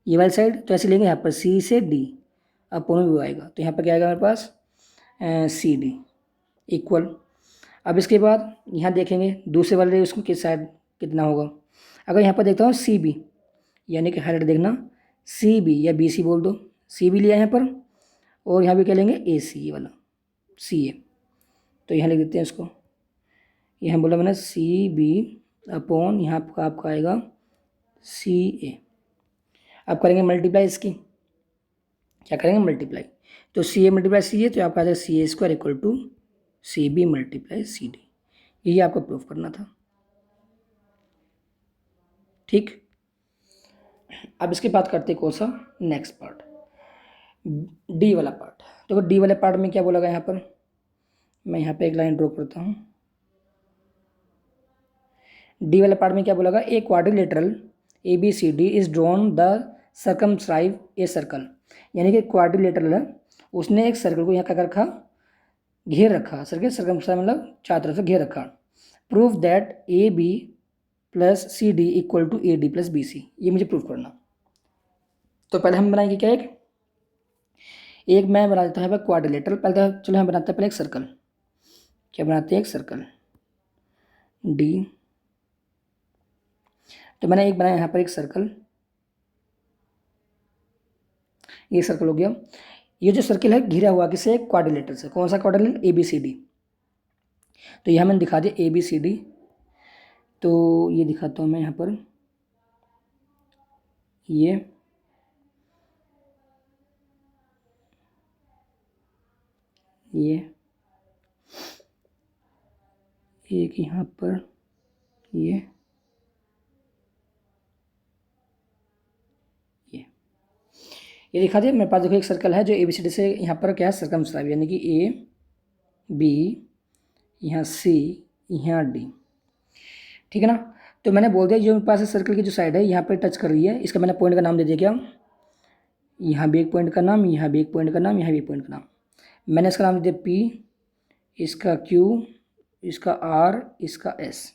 ये वाली साइड, तो ऐसे लेंगे यहाँ पर सी से डी, अपॉन भी आएगा, तो यहाँ पर क्या आएगा मेरे पास, सी डी इक्वल। अब इसके बाद यहाँ देखेंगे दूसरे वाले उसको किस साइड कितना होगा, अगर यहाँ पर देखता हूँ सी बी, यानी कि हाईलाइट देखना, सी बी या बी सी बोल दो, सी भी लिया यहाँ पर, और यहाँ भी क्या लेंगे ए सी, ये वाला सी ए। तो यहाँ लिख देते हैं इसको, यहाँ बोला मैंने सी बी अपॉन यहाँ आपका आएगा सी ए। अब करेंगे मल्टीप्लाई इसकी, क्या करेंगे मल्टीप्लाई, तो सी ए मल्टीप्लाई सी ए, तो आपका आ जाएगा C A square equal to C B multiply C D. यही आपको प्रूफ करना था। ठीक, अब इसके बाद करते कौन सा, नेक्स्ट पार्ट, डी वाला पार्ट। देखो डी वाले पार्ट में क्या बोला गया यहाँ पर, मैं यहाँ पे एक लाइन ड्रॉ करता हूँ। डी वाले पार्ट में क्या बोला गया, a quadrilateral A B C D is drawn the circumscribe a circle, यानी कि क्वाड्रिलेटरल है, उसने एक सर्कल को यहाँ क्या कर रखा, घेर रखा। सर्कल सर्कमस्क्राइब मतलब चार तरफ से घेर रखा। Proof that A B plus C D equal to A D plus B C, ये मुझे प्रूफ करना। तो पहले हम बनाएंगे क्या, एक मैं बना देता हूँ क्वाड्रिलेटरल। पहले तो चलो हम बनाते हैं पहले एक सर्कल, क्या बनाते हैं, एक सर्कल डी। तो मैंने एक बनाया यहाँ पर एक सर्कल, ये सर्कल हो गया। ये जो सर्कल है घिरा हुआ किसे, क्वाड्रिलेटरल से। कौन सा quadrilateral, A B C D. तो यहाँ मैंने दिखा दिया ए बी सी डी, तो ये दिखाता हूँ मैं यहाँ पर, ये एक यहाँ पर, ये दिखा दिया मेरे पास। देखो एक सर्कल है जो ए बी सी डी से यहाँ पर क्या है, सर्कमस्क्राइब, यानी कि ए बी, यहाँ सी, यहाँ डी। ठीक है ना। तो मैंने बोल दिया जो मेरे पास सर्कल की जो साइड है यहाँ पर टच कर रही है, इसका मैंने पॉइंट का नाम दे दिया क्या, यहाँ भी एक पॉइंट का नाम, यहाँ भी एक पॉइंट का नाम, यहाँ भी एक पॉइंट का नाम। मैंने इसका नाम दे दिया पी, इसका क्यू, इसका आर, इसका एस।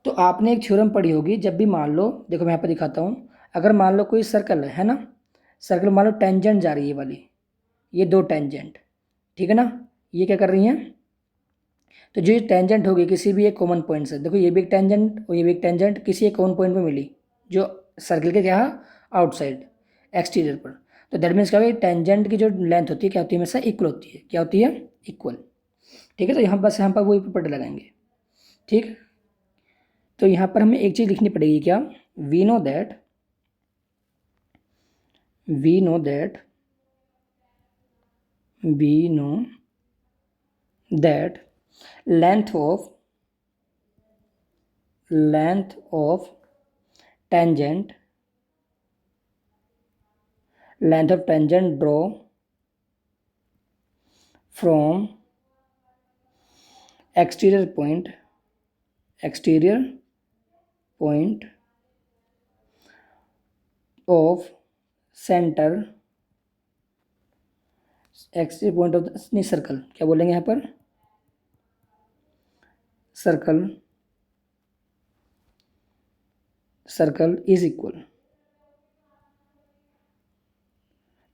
तो आपने एक थ्योरम पढ़ी होगी, जब भी मान लो, देखो मैं यहाँ पर दिखाता हूँ, अगर मान लो कोई सर्कल है ना, सर्कल मान लो टेंजेंट जा रही है वाली, ये दो टेंजेंट, ठीक है ना, ये क्या कर रही हैं, तो जो टेंजेंट होगी किसी भी एक कॉमन पॉइंट से, देखो ये भी एक टेंजेंट और ये भी एक टेंजेंट किसी एक कॉमन पॉइंट पे मिली, जो सर्कल के क्या है, आउटसाइड एक्सटीरियर पर। तो दैट मीन्स क्या होगा, टेंजेंट की जो लेंथ होती है क्या होती है, हमेशा इक्वल होती है, क्या होती है, इक्वल। ठीक है, तो यहाँ बस यहाँ पर वही प्रॉपर्टी लगाएंगे। ठीक, तो यहाँ पर हमें एक चीज़ लिखनी पड़ेगी, क्या, we know that length of tangent draw from exterior point of center, exterior point of the circle, क्या बोलेंगे यहाँ पर, सर्कल इज इक्वल।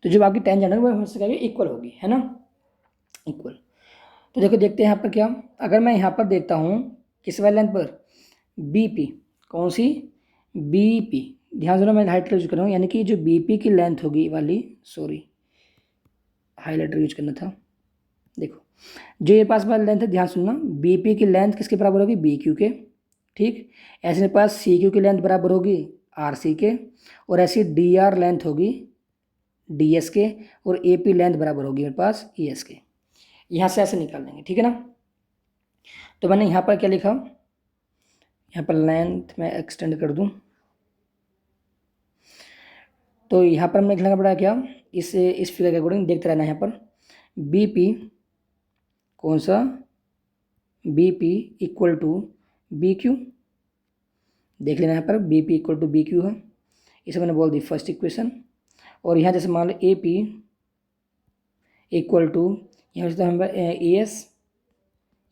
तो जो आपकी टेंजेंट है वो हमेशा क्या इक्वल होगी, है ना, इक्वल। तो देखो देखते हैं यहाँ पर क्या, अगर मैं यहाँ पर देखता हूँ किस वाली लेंथ पर, बी पी, कौन सी, बी पी, ध्यान देना मैं हाइलाइटर यूज कर रहा हूँ, यानी कि जो बी पी की लेंथ होगी वाली, सॉरी हाइलाइटर यूज करना था। देखो जो ये पास वाली लेंथ है, ध्यान सुनना, बी पी की लेंथ किसके बराबर होगी, बी क्यू के। ठीक, ऐसे मेरे पास सी क्यू की लेंथ बराबर होगी आर सी के, और ऐसी डी आर लेंथ होगी डी एस के, और ए पी लेंथ बराबर होगी मेरे पास ई एस के। यहाँ से ऐसे निकाल लेंगे, ठीक है ना। तो मैंने यहाँ पर क्या लिखा, यहाँ पर लेंथ मैं एक्सटेंड कर दूँ, तो यहाँ पर हमने लिखना पड़ा क्या, इस फिगर के अकॉर्डिंग देखते रहना। यहाँ पर बी पी, कौन सा, B P equal to B Q, देख लेना यहाँ पर B P equal to B Q है, इसे मैंने बोल दी फर्स्ट इक्वेशन। और यहाँ जैसे मान लो ए पी इक्वल टू, यहाँ से हम ए एस,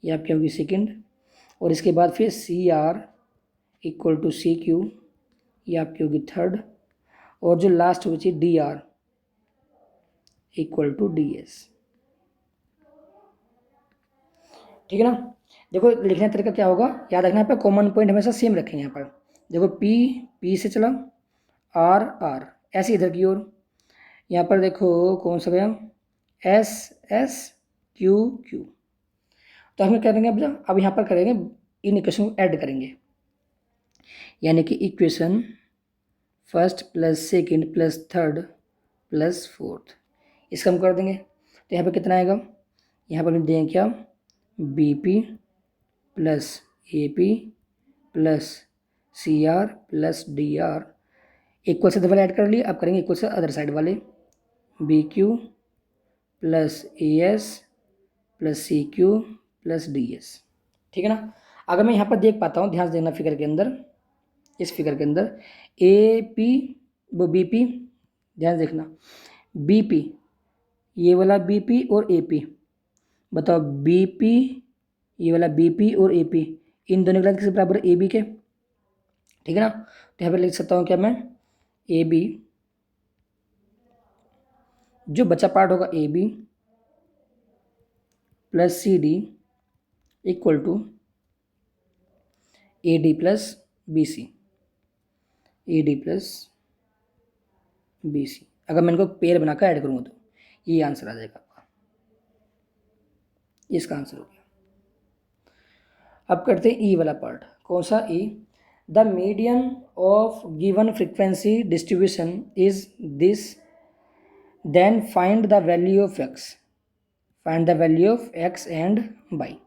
ये आपकी होगी सेकेंड, और इसके बाद फिर C R equal to C Q, ये आपकी होगी थर्ड, और जो लास्ट बची D R equal to D S. ठीक है ना। देखो लिखने का तरीका क्या होगा, याद रखना, यहाँ पर कॉमन पॉइंट हमेशा सेम रखेंगे। यहाँ पर देखो पी से चला, आर ऐसे इधर की ओर, यहाँ पर देखो कौन सा गया, एस एस क्यू क्यू। तो हम क्या करेंगे अब यहाँ पर करेंगे, इन इक्वेशन को ऐड करेंगे, यानी कि equation first plus second plus third plus fourth, इसका हम कर देंगे। तो यहाँ पर कितना आएगा, यहाँ पर हम देंगे क्या, B P plus A P plus C R plus D R, equal से वाले ऐड कर लिए, अब करेंगे इक्वल से अदर साइड वाले, B Q plus A S plus C Q plus D S. ठीक है ना। अगर मैं यहाँ पर देख पाता हूँ, ध्यान से देखना फिगर के अंदर, इस फिगर के अंदर ए पी वो बी पी, ध्यान से देखना, बी पी ये वाला बी पी और ए पी, बताओ बी पी ये वाला बी पी और ए पी, इन दोनों के किस बराबर ए बी के। ठीक है ना। तो यहाँ पर लिख सकता हूँ क्या मैं, ए बी, जो बचा पार्ट होगा A B plus C D equal to A D plus B C, A D plus B C. अगर मैं इनको पेयर बनाकर ऐड करूँगा तो ये आंसर आ जाएगा आपका, इसका आंसर हो गया। अब करते हैं ई वाला पार्ट, कौन सा ई, the median of given frequency distribution is this, then find the value of x, find the value of x and y.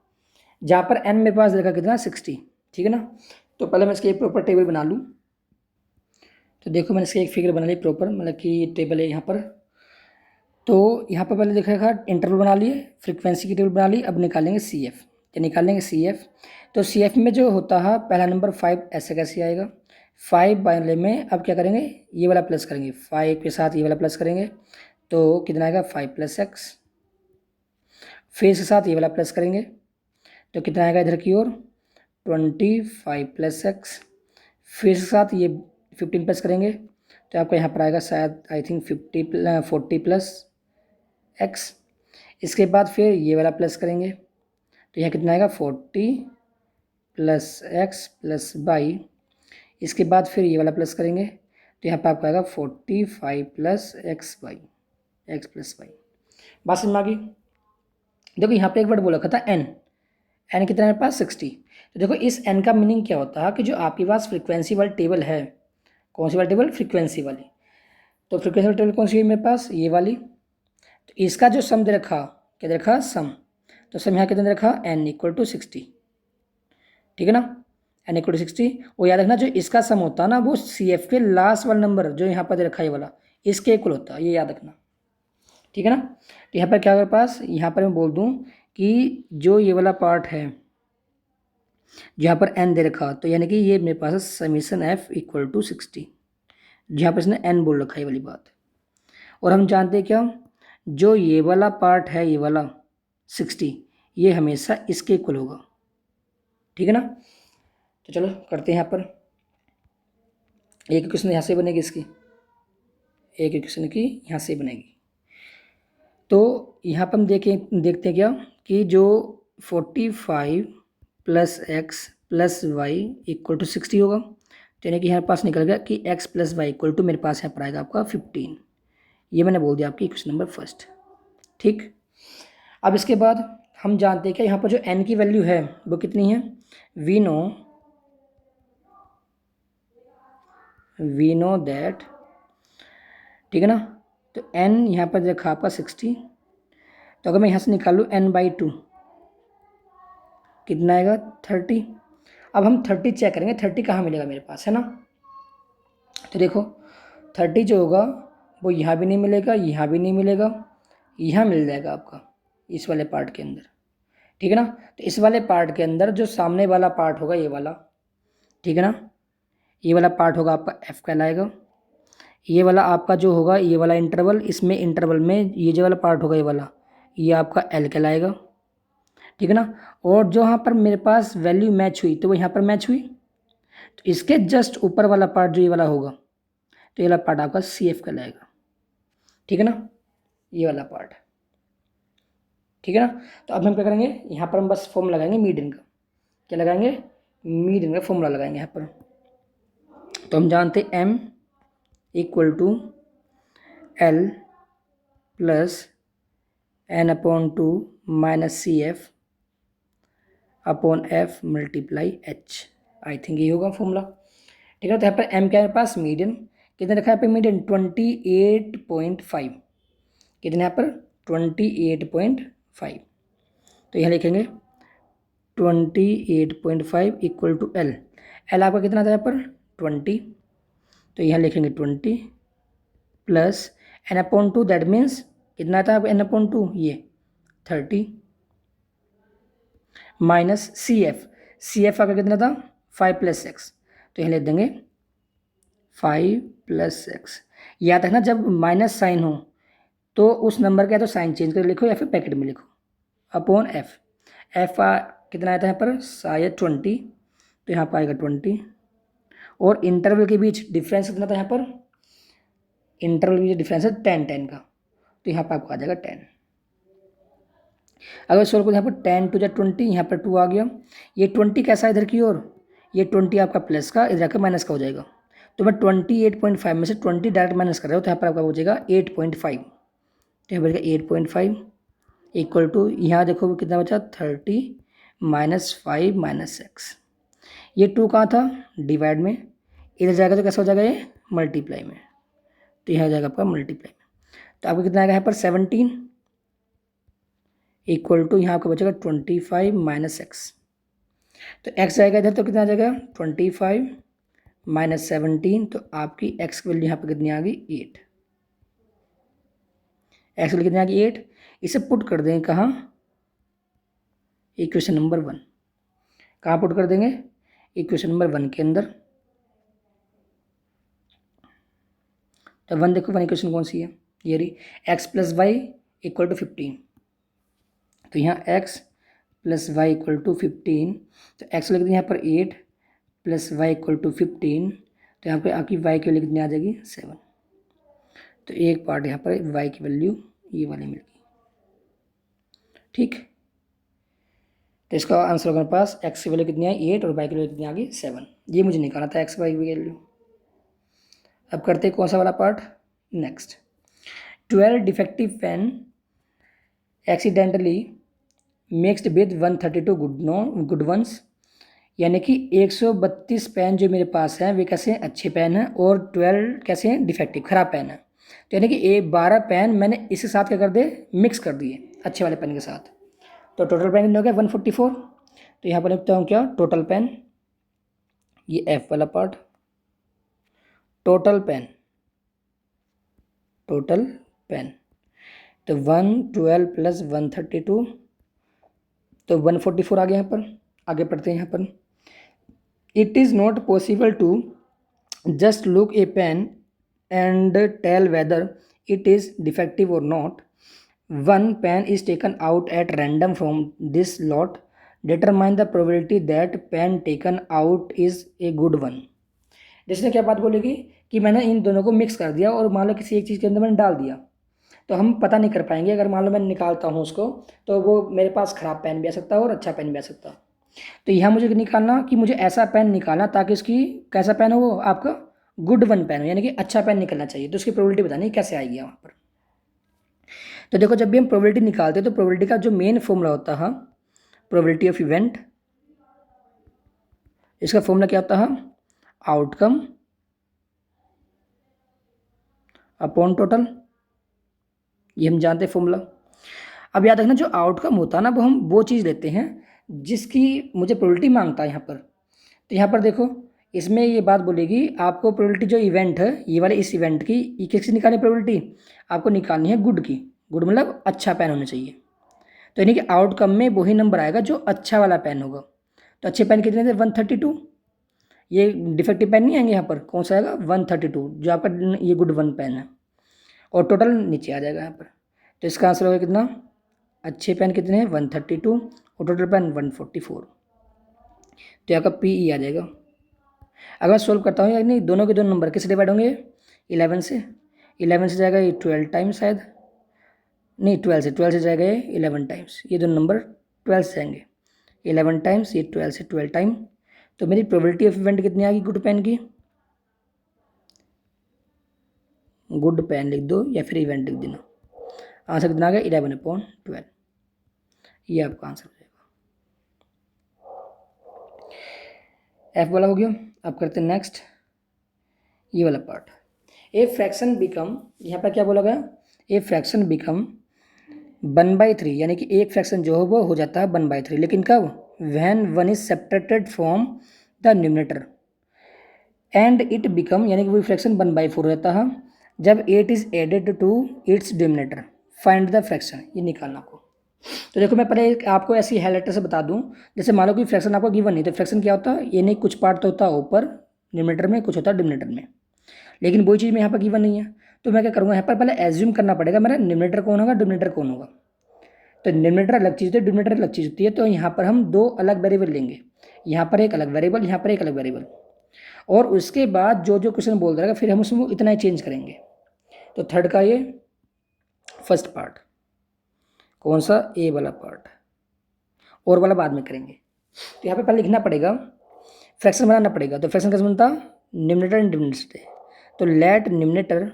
जहाँ पर एन मेरे पास देखा कितना 60। ठीक है ना। तो पहले मैं इसकी एक प्रॉपर टेबल बना लूँ। तो देखो मैंने इसकी एक फिगर बना ली प्रॉपर, मतलब कि टेबल है यहाँ पर। तो यहाँ पर पहले देखा था इंटरवल बना लिए, फ्रीक्वेंसी की टेबल बना ली, अब निकालेंगे सी एफ, या निकालेंगे सी एफ। तो सी एफ में जो होता है पहला नंबर 5 ऐसे कैसे आएगा, 5 वाले में अब क्या करेंगे, ये वाला प्लस करेंगे, 5 के साथ ये वाला प्लस करेंगे तो कितना आएगा 5 प्लस एक्स, फिर इसके साथ ये वाला प्लस करेंगे तो कितना आएगा इधर की ओर 25 प्लस एक्स, फिर इसके साथ ये 15 प्लस करेंगे तो आपका यहाँ पर आएगा शायद आई थिंक 40 प्लस एक्स। इसके बाद फिर ये वाला प्लस करेंगे तो यहाँ कितना आएगा 40 प्लस एक्स प्लस वाई। इसके बाद फिर ये वाला प्लस करेंगे तो यहाँ पर आपका आएगा 45 plus x y, x plus y. बात समझ में आ गई। देखो यहाँ पे एक वर्ड बोला रखा था एन, एन कितना है मेरे पास 60। तो देखो इस एन का मीनिंग क्या होता है कि जो आपके पास फ्रीक्वेंसी वाली टेबल है, कौन सी वाली टेबल, फ्रीक्वेंसी वाली। तो फ्रीक्वेंसी वाली टेबल कौन सी है मेरे पास, ये वाली। तो इसका जो सम दे रखा, क्या दे रखा, सम। तो सम यहाँ कितना दे रखा, एन इक्वल टू 60। ठीक है ना, एन इक्वल टू 60। और याद रखना जो इसका सम होता है ना वो सी एफ के लास्ट वाला नंबर जो यहाँ पर दे रखा है ये वाला, इसके इक्वल होता है, ये याद रखना। ठीक है ना। तो यहाँ पर क्या मेरे पास, यहाँ पर मैं बोल दूँ कि जो ये वाला पार्ट है जहाँ पर एन दे रखा, तो यानी कि ये मेरे पास है समीशन एफ इक्वल टू 60, जहाँ पर इसने एन बोल रखा है ये वाली बात। और हम जानते हैं क्या, जो ये वाला पार्ट है ये वाला 60, ये हमेशा इसके इक्वल होगा। ठीक है ना। तो चलो करते हैं यहाँ पर, एक इक्वेशन यहाँ से बनेगी इसकी, एक इक्वेशन की यहाँ से बनेगी। तो यहाँ पर हम देखते हैं क्या कि जो 45 plus x plus y equal to 60 होगा। तो यानी कि यहाँ पास निकल गया कि x plus y equal to मेरे पास यहाँ पर आएगा आपका 15। ये मैंने बोल दिया आपकी इक्वेशन नंबर फर्स्ट। ठीक। अब इसके बाद हम जानते हैं कि यहाँ पर जो n की वैल्यू है वो कितनी है, वी नो दैट। ठीक है ना। तो n यहाँ पर देखा आपका 60। तो अगर मैं यहाँ से निकालूँ n/2 कितना आएगा 30। अब हम 30 चेक करेंगे, 30 कहाँ मिलेगा मेरे पास, है ना। तो देखो 30 जो होगा वो यहाँ भी नहीं मिलेगा, यहाँ भी नहीं मिलेगा, यहाँ मिल जाएगा आपका इस वाले पार्ट के अंदर। ठीक है ना। तो इस वाले पार्ट के अंदर जो सामने वाला पार्ट होगा ये वाला, ठीक है ना, ये वाला पार्ट होगा आपका एफ कहलाएगा। ये वाला आपका जो होगा ये वाला इंटरवल, इसमें इंटरवल में ये जो वाला पार्ट होगा ये वाला, ये आपका एल कहलाएगा। ठीक है ना। और जो यहाँ पर मेरे पास वैल्यू मैच हुई तो वो यहाँ पर मैच हुई, तो इसके जस्ट ऊपर वाला पार्ट जो ये वाला होगा तो ये वाला पार्ट आपका सी एफ कहलाएगा। ठीक है ना, ये वाला पार्ट। ठीक है ना। तो अब हम क्या करेंगे, यहाँ पर हम बस फॉर्मूला लगाएंगे मीडियन का। क्या लगाएंगे, मीडियन का फॉर्मूला लगाएंगे यहाँ पर। तो हम जानते हैं m equal to L plus n/2 minus CF upon F multiply H। I think ये होगा फॉर्मूला। ठीक है, तो यहाँ पर M क्या है पास मीडियन, कितने रखा है यहाँ पे मीडियन 28.5, कितने यहाँ पर 28.5, तो यहाँ लिखेंगे 28.5 इक्वल टू L। L आपका कितना था यहाँ पर 20, तो यहाँ लिखेंगे 20 प्लस n/2 दैट मीन्स कितना था n/2 ये 30 माइनस CF आपका कितना था 5 + 6, तो यहाँ लिख देंगे 5 + 6। याद रखना जब माइनस साइन हो तो उस नंबर का तो साइन चेंज कर लिखो या फिर पैकेट में लिखो अपॉन F कितना आया था यहाँ पर शायद 20, तो यहाँ पर आएगा 20 और इंटरवल के बीच डिफरेंस कितना था यहाँ पर, इंटरवल के बीच डिफरेंस है 10 का, तो यहाँ पर आपको आ जाएगा 10। अगर सोल्व करो यहाँ पर 10 × 20, यहाँ पर 2 आ गया, ये 20 कैसा है इधर की ओर, ये 20 आपका प्लस का इधर का माइनस का हो जाएगा, तो मैं 28.5 में से 20 डायरेक्ट माइनस कर रहा हूँ, तो यहाँ पर आपका हो जाएगा 8.5, तो यहाँ बचेगा 8.5 इक्वल टू यहाँ देखो कितना बचा 30 माइनस 5 माइनस 6, ये 2 कहाँ था डिवाइड में, इधर जाएगा तो कैसा हो जाएगा ये मल्टीप्लाई में, तो यहाँ जाएगा आपका मल्टीप्लाई में, तो आपको कितना आएगा यहाँ पर 17 इक्वल टू यहाँ आपका बचेगा 25 माइनस 6, तो x आएगा इधर तो कितना आ जाएगा 25 माइनस 17, तो आपकी x की वैल्यू यहाँ पर कितनी आ गई 8, x वैल्यू कितनी आ गई 8। इसे पुट कर देंगे कहाँ, इक्वेशन नंबर 1, कहाँ पुट कर देंगे इक्वेशन नंबर 1 के अंदर, तो 1 देखो 1 इक्वेशन कौन सी है, ये रही x + y इक्वल टू 15, तो यहाँ x + y इक्वल टू 15, तो x लिख दें यहाँ पर 8 + y इक्वल टू 15, तो यहाँ पे आपकी y की वैल्यू कितनी आ जाएगी 7, तो एक पार्ट यहाँ पर y की वैल्यू ये वाली मिल गई। ठीक, तो इसका आंसर होगा मेरे पास x की वैल्यू कितनी आई 8 और y की वैल्यू कितनी आ गई 7, ये मुझे निकालना था x y की वैल्यू। अब करते हैं कौन सा वाला part next, 12 defective pen accidentally mixed with 132 good ones, यानी कि 132 पेन जो मेरे पास हैं वे कैसे हैं अच्छे पेन हैं और 12 कैसे हैं डिफेक्टिव ख़राब पेन है, तो यानी कि 12 पेन मैंने इसके साथ क्या कर दिए मिक्स कर दिए अच्छे वाले पेन के साथ, तो टोटल पेन कितने हो गया 144, तो यहाँ पर लिखता हूँ क्या टोटल पेन, ये F वाला पार्ट टोटल पेन तो 112 + 132 तो 144 आ गया यहाँ पर। आगे पढ़ते हैं यहाँ पर, it is not possible to just look a pen and tell whether it is defective और not, one pen is taken out at random from this lot, determine the probability that pen taken out is a good one. जिसने क्या बात बोलेगी कि मैंने इन दोनों को mix कर दिया और मान लो किसी एक चीज़ के अंदर मैंने डाल दिया, तो हम पता नहीं कर पाएंगे, अगर मान लो मैं निकालता हूँ उसको तो वो मेरे पास ख़राब पेन भी आ सकता है और अच्छा पेन भी आ सकता है, तो यहाँ मुझे निकालना कि मुझे ऐसा पेन निकालना ताकि उसकी कैसा पेन हो वो आपका गुड वन पेन हो, यानी कि अच्छा पेन निकलना चाहिए, तो उसकी प्रोबेबिलिटी बतानी कैसे आएगी वहाँ पर। तो देखो जब भी हम प्रोबेबिलिटी निकालते हैं तो प्रोबेबिलिटी का जो मेन फॉर्मूला होता है प्रोबेबिलिटी ऑफ इवेंट, इसका फॉर्मूला क्या होता है आउटकम अपॉन टोटल, ये हम जानते हैं फॉर्मूला। अब याद रखना जो आउटकम होता है ना वो चीज़ लेते हैं जिसकी मुझे प्रोबेबिलिटी मांगता है यहाँ पर, तो यहाँ पर देखो इसमें ये बात बोलेगी आपको प्रोबेबिलिटी जो इवेंट है ये वाले इस इवेंट की ये किसकी निकालनी प्रोबेबिलिटी आपको निकालनी है गुड की, गुड मतलब अच्छा पेन होना चाहिए, तो यानी कि आउटकम में वही नंबर आएगा जो अच्छा वाला पेन होगा, तो अच्छे पेन कितने थे 132, ये डिफेक्टिव पेन नहीं आएंगे यहाँ पर, कौन सा आएगा 132 जो आपका ये गुड वन पेन है, और टोटल नीचे आ जाएगा यहाँ पर, तो इसका आंसर होगा कितना अच्छे पेन कितने हैं 132 और टोटल पेन 144, तो यहाँ का PE आ जाएगा। अगर मैं सोल्व करता हूँ या नहीं दोनों के दोनों नंबर किससे डिवाइड होंगे 11 से, 11 से जाएगा ये 12 टाइम्स शायद नहीं 12 से जाएगा ये 11 टाइम्स, ये दोनों नंबर 12 से जाएंगे 11 टाइम्स, ये 12 से 12 टाइम, तो मेरी प्रोबेबिलिटी ऑफ इवेंट कितनी आ गई गुड पेन की, गुड पेन लिख दो या फिर इवेंट लिख देना, आंसर कितना आ गया 11/12। ये आपका आंसर हो जाएगा। एफ वाला हो गया। अब करते हैं नेक्स्ट ये वाला पार्ट। ए फ्रैक्शन बिकम, यहाँ पर क्या बोला गया, ए फ्रैक्शन बिकम 1/3, यानी कि एक फ्रैक्शन जो हो वो हो जाता है 1/3, लेकिन कब, when 1 is subtracted from the numerator and it become, यानी कि वो फ्रैक्शन 1/4 हो जाता है जब 8 is added to its denominator. Find the fraction, ये निकालना को। तो देखो मैं पहले आपको ऐसी हाईलाइटर से बता दूं, जैसे मान लो कि फ्रैक्शन आपको गिवन नहीं, तो फ्रैक्शन क्या होता है, ये नहीं, कुछ पार्ट तो होता है ऊपर डिनोमिनेटर में, कुछ होता है डिनोमिनेटर में, लेकिन वही चीज़ में यहाँ पर गिवन नहीं है। तो मैं क्या करूँगा, यहाँ पर पहले एज्यूम करना पड़ेगा मेरा न्यूमरेटर कौन होगा, डिनोमिनेटर कौन होगा। तो न्यूमरेटर अलग चीज़ होती है, डिनोमिनेटर अलग चीज़ होती है। तो यहाँ पर हम दो अलग वेरिएबल लेंगे, यहाँ पर एक अलग वेरिएबल, यहाँ पर एक अलग वेरिएबल, और उसके बाद जो जो क्वेश्चन बोल रहेगा फिर हम उसमें इतना ही चेंज करेंगे। तो थर्ड का ये फर्स्ट पार्ट कौन सा, ए वाला पार्ट, और वाला बाद में करेंगे। तो यहाँ पे पहले लिखना पड़ेगा, फ्रैक्शन बनाना पड़ेगा। तो फ्रैक्शन कैसे बनता, न्यूमरेटर एंड डिनोमिनेटर। तो लेट न्यूमरेटर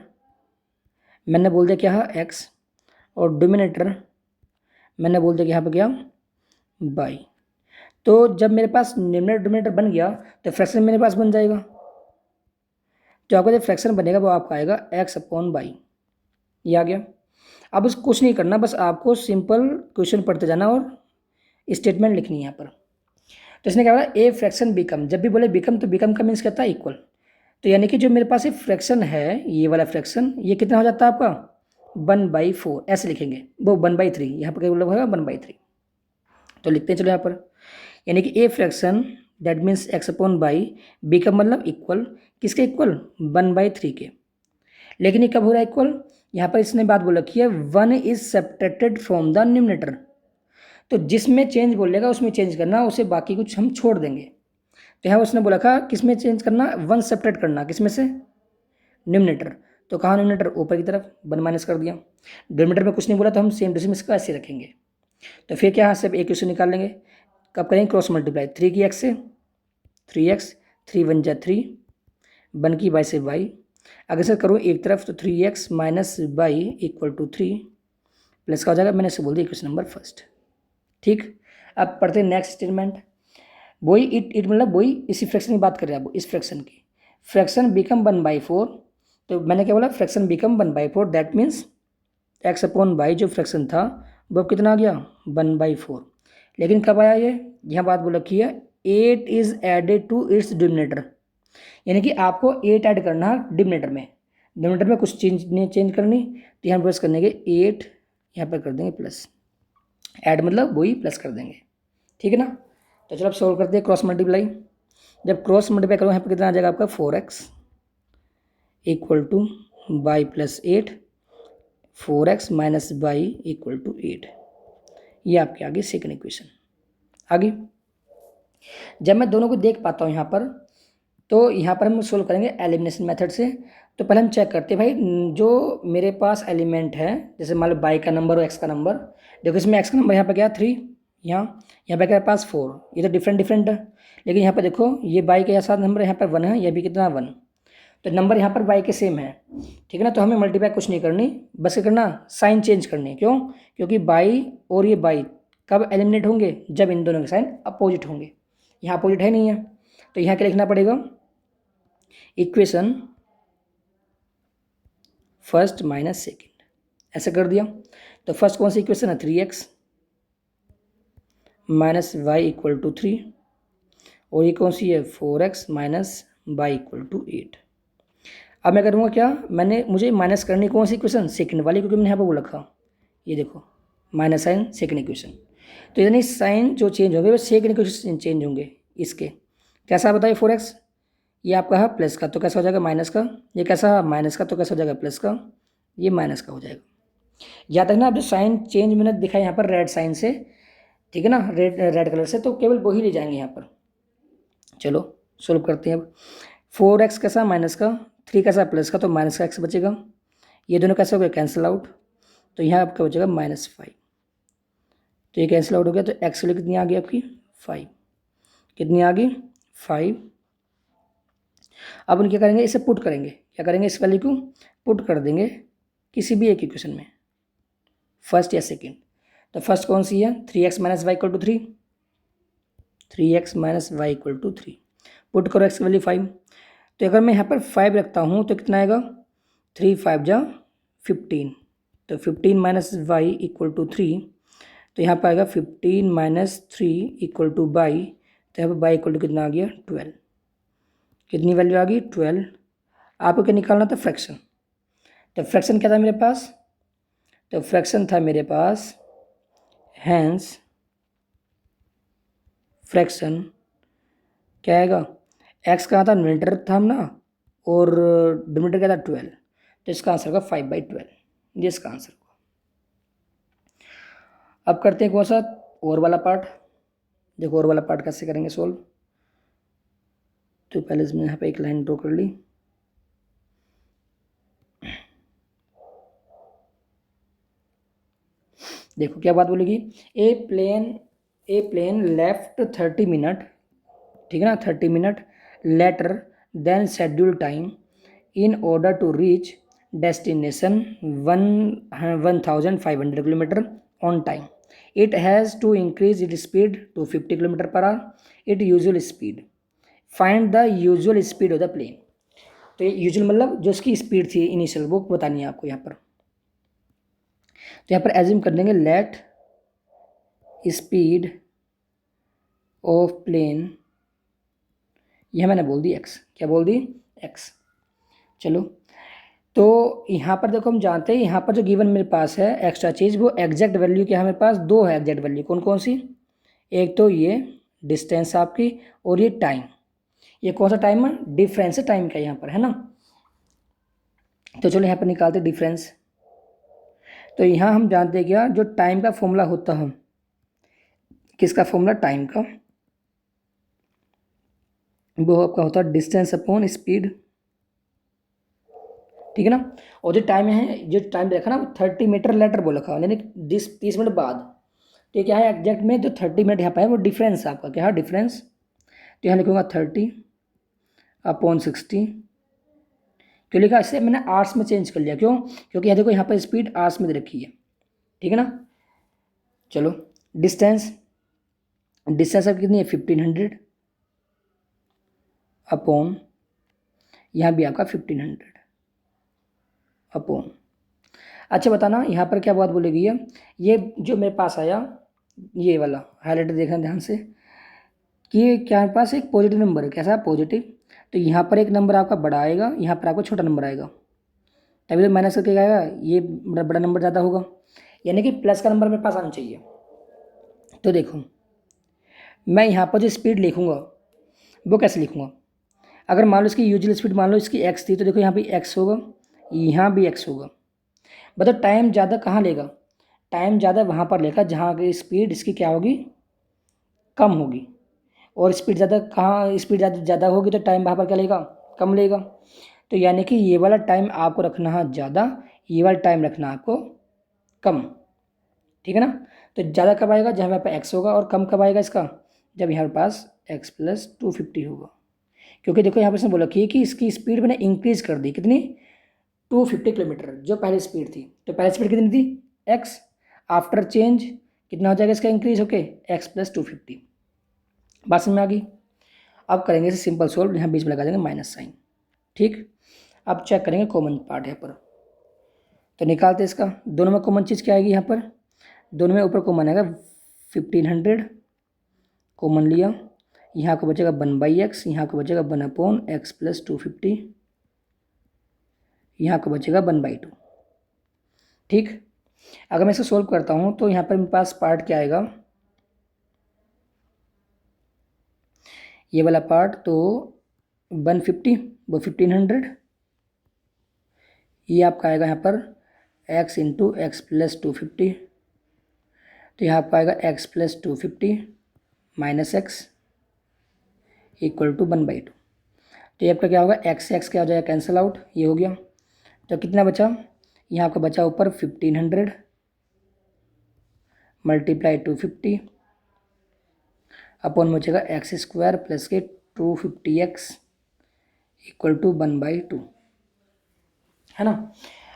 मैंने बोल दिया क्या है एक्स, और डिनोमिनेटर मैंने बोल दिया कि यहाँ पे क्या बाई। तो जब मेरे पास न्यूमरेटर डिनोमिनेटर बन गया तो फ्रैक्शन मेरे पास बन जाएगा। जो आपका जो फ्रैक्शन बनेगा वो आपका आएगा x/बाई, ये आ गया। अब उस कुछ नहीं करना, बस आपको सिंपल क्वेश्चन पढ़ते जाना और स्टेटमेंट लिखनी है यहाँ पर। तो इसने क्या बोला, ए फ्रैक्शन बिकम, जब भी बोले बिकम तो बिकम का मीन्स कहता है इक्वल। तो यानी कि जो मेरे पास ये फ्रैक्शन है, ये वाला फ्रैक्शन, ये कितना हो जाता है आपका 1/4, ऐसे लिखेंगे, वो 1/3, यहाँ पर क्या मतलब होगा 1/3। तो लिखते हैं चलो यहाँ पर, यानी कि a fraction that means x by become मतलब इक्वल, किसके इक्वल 1/3 के। लेकिन ये कब हो रहा है इक्वल, यहाँ पर इसने बात बोल रखी है 1 is subtracted from the numerator. तो जिसमें चेंज बोलेगा उसमें चेंज करना, उसे बाकी कुछ हम छोड़ देंगे। तो यहाँ उसने बोला था किस में चेंज करना, 1 सब्ट्रैक्ट करना, किस में से, न्यूमरेटर। तो कहाँ न्यूमरेटर, ऊपर की तरफ 1 माइनस कर दिया। डिनोमिनेटर में कुछ नहीं बोला तो हम सेम टू सेम इसका ऐसे रखेंगे। तो फिर क्या, यहाँ से एक क्वेश्चन निकाल लेंगे, कब करेंगे क्रॉस मल्टीप्लाई, 3 की x से 3x, 3 1 जा 3, 1 की y से y। अगर सर करूँ एक तरफ तो 3x minus y equal to 3 plus का हो जाएगा, मैंने इसे बोल दिया क्वेश्चन नंबर फर्स्ट। ठीक, अब पढ़ते हैं नेक्स्ट स्टेटमेंट। वही इट मतलब वही इसी फ्रैक्शन की बात कर रहे हैं आप, इस फ्रैक्शन की, फ्रैक्शन बिकम 1/4। तो मैंने क्या बोला, फ्रैक्शन बिकम 1/4 दैट मीन्स x/बाई जो फ्रैक्शन था वो कितना आ गया 1/4। लेकिन कब आया ये, यहाँ बात बोल रखी है 8 is added to its denominator, यानी कि आपको 8 ऐड करना है डिनोमिनेटर में। डिनोमिनेटर में कुछ चेंज नहीं चेंज करनी, तो यहाँ प्लस करने के 8 यहाँ पर कर देंगे प्लस, ऐड मतलब वही प्लस कर देंगे, ठीक है ना। तो चलो अब सॉल्व करते हैं क्रॉस मल्टीप्लाई। जब क्रॉस मल्टीप्लाई करो यहाँ पर कितना आ जाएगा आपका 4x equal to y plus 8, 4x minus y equal to 8। ये आपके आगे सेकंड इक्वेशन। आगे जब मैं दोनों को देख पाता हूँ यहाँ पर, तो यहाँ पर हम सोल्व करेंगे एलिमिनेशन मेथड से। तो पहले हम चेक करते हैं भाई जो मेरे पास एलिमेंट है, जैसे मान लो बाई का नंबर और एक्स का नंबर। देखो इसमें एक्स का नंबर यहाँ पर क्या 3, यहाँ पे क्या पास 4, ये तो डिफरेंट डिफरेंट है। लेकिन यहाँ पर देखो ये बाई के साथ नंबर यहाँ पर 1 है, यह भी कितना 1, तो नंबर यहाँ पर बाई के सेम है, ठीक है ना। तो हमें मल्टीप्लाई कुछ नहीं करनी, बस क्या करना साइन चेंज करनी। क्यों, क्योंकि बाई और ये बाई कब एलिमिनेट होंगे, जब इन दोनों के साइन अपोजिट होंगे। यहाँ अपोजिट है नहीं है, तो यहाँ क्या लिखना पड़ेगा, इक्वेशन फर्स्ट माइनस सेकेंड, ऐसे कर दिया। तो फर्स्ट कौन सी इक्वेशन है 3x minus y equal to 3, और ये कौन सी है 4x minus y equal to 8। अब मैं करूँगा क्या, मुझे माइनस करनी कौन सी इक्वेशन, सेकंड वाली, क्योंकि मैंने यहाँ पर वो रखा, ये देखो माइनस साइन सेकंड इक्वेशन। तो यानी साइन जो चेंज होंगे वो सेकंड इक्वेशन चेंज होंगे इसके। कैसा बताइए 4x, ये आपका है प्लस का, तो कैसा हो जाएगा माइनस का। ये कैसा है माइनस का, तो कैसा हो जाएगा प्लस का, ये माइनस का हो जाएगा। याद रखना आप जो साइन चेंज मैंने दिखाया यहाँ पर रेड साइन से, ठीक है ना, रेड कलर से, तो केवल वही ले जाएंगे यहाँ पर। चलो सोल्व करते हैं अब। 4x कैसा माइनस का, 3 कैसा प्लस का, तो माइनस का x बचेगा। ये दोनों कैसे हो गए कैंसिल आउट, तो यहाँ आपका बचेगा -5। तो ये कैंसिल आउट हो गया, तो x वैल्यू कितनी आ गई आपकी 5, कितनी आ गई 5। अब उन क्या करेंगे, इसे पुट करेंगे, क्या करेंगे इस वैल्यू को पुट कर देंगे किसी भी एक इक्वेशन में। फर्स्ट या सेकेंड। तो फर्स्ट कौन सी है, 3x minus y equal to 3, 3x minus y equal to 3। Put करो x की वैल्यू 5। तो अगर मैं यहाँ पर 5 रखता हूँ तो कितना आएगा, 3 5 जा 15। तो 15 माइनस वाई इक्वल टू 3, तो यहाँ पर आएगा 15 माइनस 3 इक्वल टू बाई। तो यहाँ पर बाई इक्वल टू कितना आ गया, 12। कितनी वैल्यू आ गई, 12। आपको क्या निकालना था, फ्रैक्शन। तो फ्रैक्शन क्या था मेरे पास, तो फ्रैक्शन था मेरे पास, हैंस फ्रैक्शन क्या आएगा, एक्स कहाँ था, न्यूमरेटर था ना, और डिनोमिनेटर क्या था, 12। तो इसका आंसर होगा 5/12, ये इसका आंसर होगा। अब करते हैं कौन सा, और वाला पार्ट। देखो और वाला पार्ट कैसे करेंगे सोल्व। तो पहले इसमें यहाँ पे एक लाइन ड्रॉ कर ली। देखो क्या बात बोलेगी, ए प्लेन लेफ्ट 30 मिनट, ठीक है ना, 30 minute later than schedule time in order to reach destination 1500 kilometre on time. It has to increase it speed to 50 kilometre per hour it usual speed. Find the usual speed of the plane. तो ये usual मतलब जो इसकी speed थी initial, वो बतानी है आपको यहाँ पर। तो यहाँ पर एज्यूम कर देंगे लेट स्पीड ऑफ प्लेन, यह मैंने बोल दी एक्स, क्या बोल दी, एक्स। चलो तो यहाँ पर देखो हम जानते हैं यहाँ पर जो गिवन मेरे पास है एक्स्ट्रा चीज़, वो एग्जैक्ट वैल्यू क्या है मेरे पास, दो है एग्जैक्ट वैल्यू। कौन कौन सी, एक तो ये डिस्टेंस आपकी, और ये टाइम। ये कौन सा टाइम है, डिफरेंस है टाइम का यहाँ पर, है ना। तो चलो यहाँ पर निकालते डिफरेंस। तो यहाँ हम जानते हैं क्या, जो टाइम का फॉर्मूला होता है, किसका फॉर्मूला, टाइम का, वो आपका होता है डिस्टेंस अपॉन स्पीड, ठीक है ना। और जो टाइम है, जो टाइम देखा ना 30 मीटर लेटर बोला रखा, यानी 30 मिनट बाद। तो ये क्या है एग्जैक्ट में, जो 30 मिनट यहाँ पर है वो डिफरेंस आपका क्या है, डिफरेंस। तो यहाँ लिखूँगा 30/60। क्यों लिखा, इससे मैंने आर्ट्स में चेंज कर लिया, क्यों, क्योंकि यहाँ देखो यहाँ पर स्पीड आर्ट्स में दे रखी है, ठीक है ना। चलो डिस्टेंस, डिस्टेंस अब कितनी है 1500 अपॉन, यहाँ भी आपका 1500 अपॉन। अच्छा बताना यहाँ पर क्या बात बोली गई है, ये जो मेरे पास आया ये वाला हाईलाइटर देखना ध्यान से, कि क्या मेरे पास एक पॉजिटिव नंबर है, कैसा पॉजिटिव। तो यहाँ पर एक नंबर आपका बड़ा आएगा, यहाँ पर आपका छोटा नंबर आएगा, तभी तो माइनस करके आएगा, ये बड़ा नंबर ज़्यादा होगा, यानी कि प्लस का नंबर मेरे पास आना चाहिए। तो देखो मैं यहाँ पर जो स्पीड लिखूँगा वो कैसे लिखूँगा, अगर मान लो इसकी यूजुअल स्पीड मान लो इसकी एक्स थी, तो देखो यहाँ भी एक्स होगा, यहाँ भी एक्स होगा। मतलब टाइम ज़्यादा कहाँ लेगा, टाइम ज़्यादा वहाँ पर लेगा जहाँ की स्पीड इसकी क्या होगी, कम होगी। और स्पीड ज़्यादा कहाँ, स्पीड ज़्यादा होगी तो टाइम वहाँ पर क्या लेगा, कम लेगा। तो यानी कि ये वाला टाइम आपको रखना है ज़्यादा, ये वाला टाइम रखना है आपको कम, ठीक है ना। तो ज़्यादा कब आएगा, जहाँ पे एक्स होगा, और कम कब आएगा इसका, जब यहाँ पास एक्स प्लस 250 होगा। क्योंकि देखो यहाँ पर इसने बोला कि इसकी स्पीड मैंने इंक्रीज कर दी, कितनी, 250 किलोमीटर, जो पहले स्पीड थी। तो पहले स्पीड कितनी थी, एक्स, आफ्टर चेंज कितना हो जाएगा इसका इंक्रीज होके, एक्स प्लस 250। बात समझ में आ गई। अब करेंगे इसे सिंपल सोल्व, यहाँ बीच में लगा देंगे माइनस साइन, ठीक। अब चेक करेंगे कॉमन पार्ट यहाँ पर, तो निकालते हैं इसका, दोनों में कॉमन चीज़ क्या आएगी, यहाँ पर दोनों में ऊपर कॉमन आएगा 1500, कॉमन लिया, यहाँ को बचेगा 1/x, यहाँ को बचेगा 1/x प्लस 250, यहाँ को बचेगा 1/2, ठीक। अगर मैं इसे सोल्व करता हूँ तो यहाँ पर मेरे पास पार्ट क्या आएगा, ये वाला पार्ट, तो 150 वो 1500, ये आपका आएगा यहाँ पर x इंटू एक्स प्लस 250, तो यहाँ पर आएगा x plus 250 minus x equal to 1/2। तो ये आपका क्या होगा, x से x क्या हो जाएगा, कैंसिल आउट, ये हो गया। तो कितना बचा, यहाँ आपका बचा ऊपर 1500 मल्टीप्लाई 250 अपॉन बचेगा एक्स स्क्वायर प्लस के 250x इक्वल टू 1/2, है ना।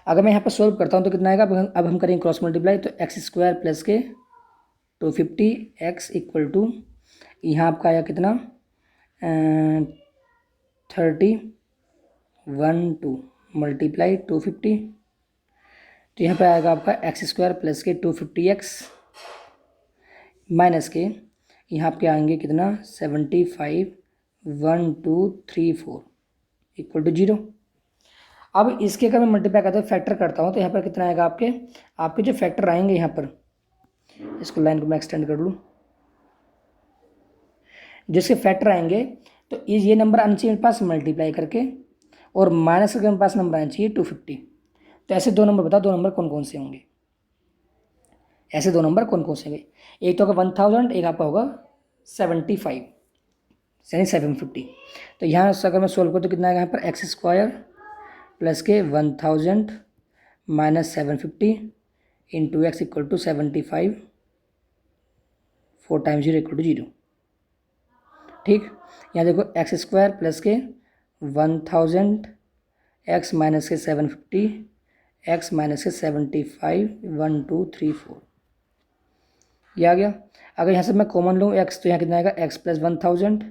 अगर मैं यहाँ पर सोल्व करता हूँ तो कितना आएगा, अब हम करेंगे क्रॉस मल्टीप्लाई, तो एक्स स्क्वायर प्लस के 250 एक्स इक्वल टू, यहाँ आपका आया कितना 31 मल्टीप्लाई 250, तो यहाँ पे आएगा आपका एक्स स्क्वायर प्लस के 250 एक्स माइनस के यहाँ आपके आएंगे कितना 75 1234 इक्वल टू 0। अब इसके अगर मैं मल्टीप्लाई करता हूँ, फैक्टर करता हूँ, तो यहाँ पर कितना आएगा आपके जो फैक्टर आएंगे यहाँ पर, इसको लाइन को मैं एक्सटेंड कर लूँ, जिसके फैक्टर आएंगे तो ये नंबर आना चाहिए मेरे पास मल्टीप्लाई करके, और माइनस करके मेरे पास नंबर आना चाहिए 250। तो ऐसे दो नंबर बताओ, दो नंबर कौन कौन से होंगे, ऐसे दो नंबर कौन कौन से होंगे, एक तो होगा 1000, एक आपका होगा 75 यानी 750। तो यहाँ से अगर मैं सोल्व करूँ तो कितना आएगा यहाँ पर एक्स स्क्वायर प्लस के 1000 minus 750 into x equal to 75, 4 times 0 equal to 0। ठीक, यहाँ देखो एक्स स्क्वायर प्लस के 1000 एक्स माइनस के 750 एक्स माइनस के 75 1234, ये आ गया। अगर यहाँ से मैं कॉमन लूँ एक्स, तो यहाँ कितना आएगा एक्स प्लस 1000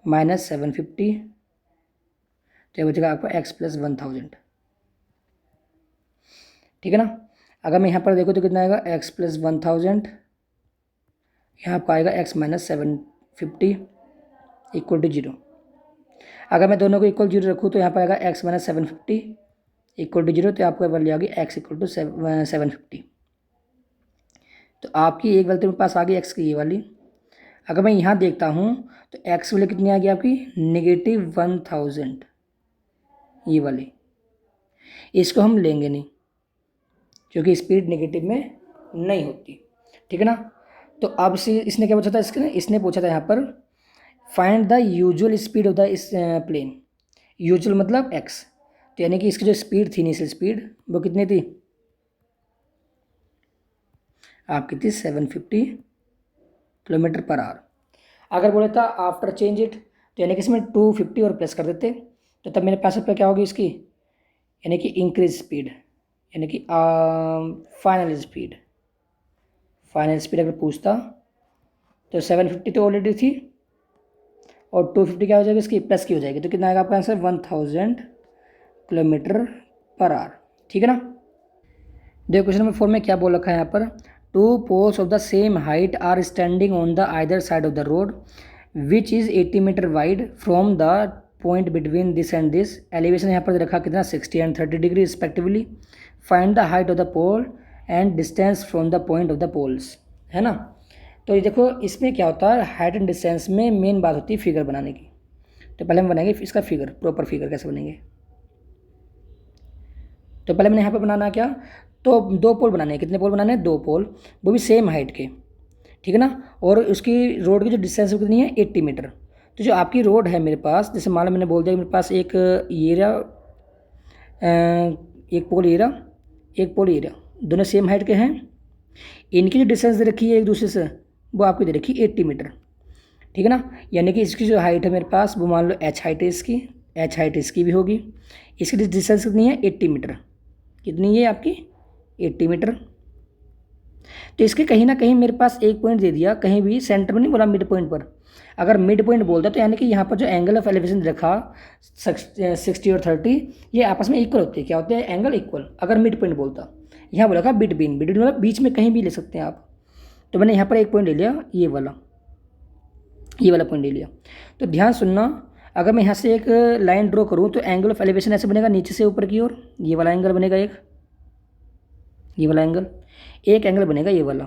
माइनस 750, तो ये बचेगा आपका एक्स प्लस 1000। ठीक है ना। अगर मैं यहाँ पर देखो तो कितना आएगा एक्स प्लस 1000, यहाँ आपका आएगा एक्स माइनस 750 इक्वल टू 0। अगर मैं दोनों को इक्वल 0 रखूँ तो यहाँ पर आएगा एक्स माइनस 750 इक्वल टू 0, तो आपको वैल्यू आ गई एक्स इक्वल टू 750। तो आपकी एक गलती मेरे पास आ गई एक्स की ये वाली। अगर मैं यहाँ देखता हूँ तो एक्स वाली कितनी आ गई आपकी -1000, ये वाली, इसको हम लेंगे नहीं क्योंकि स्पीड नेगेटिव में नहीं होती। ठीक है ना। तो अब से इसने क्या पूछा था, इसने पूछा था यहाँ पर find the usual speed of the इस प्लेन। यूजुअल मतलब एक्स, तो यानी कि इसकी जो स्पीड थी, इनिशियल स्पीड, वो कितनी थी आपकी थी 750 किलोमीटर पर आवर। अगर बोले था आफ्टर चेंज इट, तो यानी कि इसमें 250 और प्लस कर देते, तो तब मेरे पास पे क्या होगी इसकी, यानी कि इंक्रीज स्पीड, यानी कि फाइनल स्पीड अगर पूछता तो 750 तो ऑलरेडी थी और 250 क्या हो जाएगी इसकी प्लस की हो जाएगी, तो कितना आएगा आपका आंसर 1000 किलोमीटर पर आवर। ठीक है ना। देखो क्वेश्चन नंबर 4 में क्या बोल रखा है यहाँ पर, 2 poles of the same height are standing on the either side of the road which is 80 metre wide from the point between this and this। Elevation यहाँ पर रखा कितना 60 and 30 degree respectively. Find the height of the pole and distance from the point of the poles, है ना। तो ये देखो इसमें क्या होता है, हाइट एंड डिस्टेंस में मेन बात होती है फिगर बनाने की। तो पहले हम बनाएंगे इसका फिगर, प्रॉपर फिगर कैसे बनेंगे। तो पहले मैंने यहाँ पर बनाना क्या, तो 2 पोल बनाने हैं। कितने पोल बनाने हैं, 2 पोल, वो भी सेम हाइट के। ठीक है ना। और उसकी रोड की जो डिस्टेंस कितनी है 80 मीटर। तो जो आपकी रोड है मेरे पास, जैसे मान लो मैंने बोल दिया मेरे पास एक ये रहा, एक पोल ये रहा, एक पोल ये रहा, दोनों सेम हाइट के हैं। इनकी जो डिस्टेंस दे रखी है एक दूसरे से, वो आपको दे रखी है 80 मीटर। ठीक है ना। यानी कि इसकी जो हाइट है मेरे पास, वो मान लो एच हाइट है इसकी, एच हाइट इसकी भी होगी। इसकी डिस्टेंस कितनी है 80 मीटर। कितनी है आपकी 80 मीटर। तो इसके कहीं ना कहीं मेरे पास एक पॉइंट दे दिया, कहीं भी सेंटर में नहीं बोला, मिड पॉइंट पर। अगर मिड पॉइंट बोलता तो यानी कि यहाँ पर जो एंगल ऑफ एलिवेशन रखा 60 और 30, ये आपस में इक्वल होते हैं। क्या होते हैं, एंगल इक्वल। अगर मिड पॉइंट बोलता, यहाँ बोला था बिटवीन, मतलब बीच में कहीं भी ले सकते हैं आप। तो मैंने यहाँ पर एक पॉइंट ले लिया, ये वाला पॉइंट ले लिया। तो ध्यान सुनना, अगर मैं यहाँ से एक लाइन ड्रॉ करूँ तो एंगल ऑफ एलिवेशन ऐसे बनेगा नीचे से ऊपर की ओर, ये वाला एंगल बनेगा एक, ये वाला एंगल, एक एंगल बनेगा ये वाला,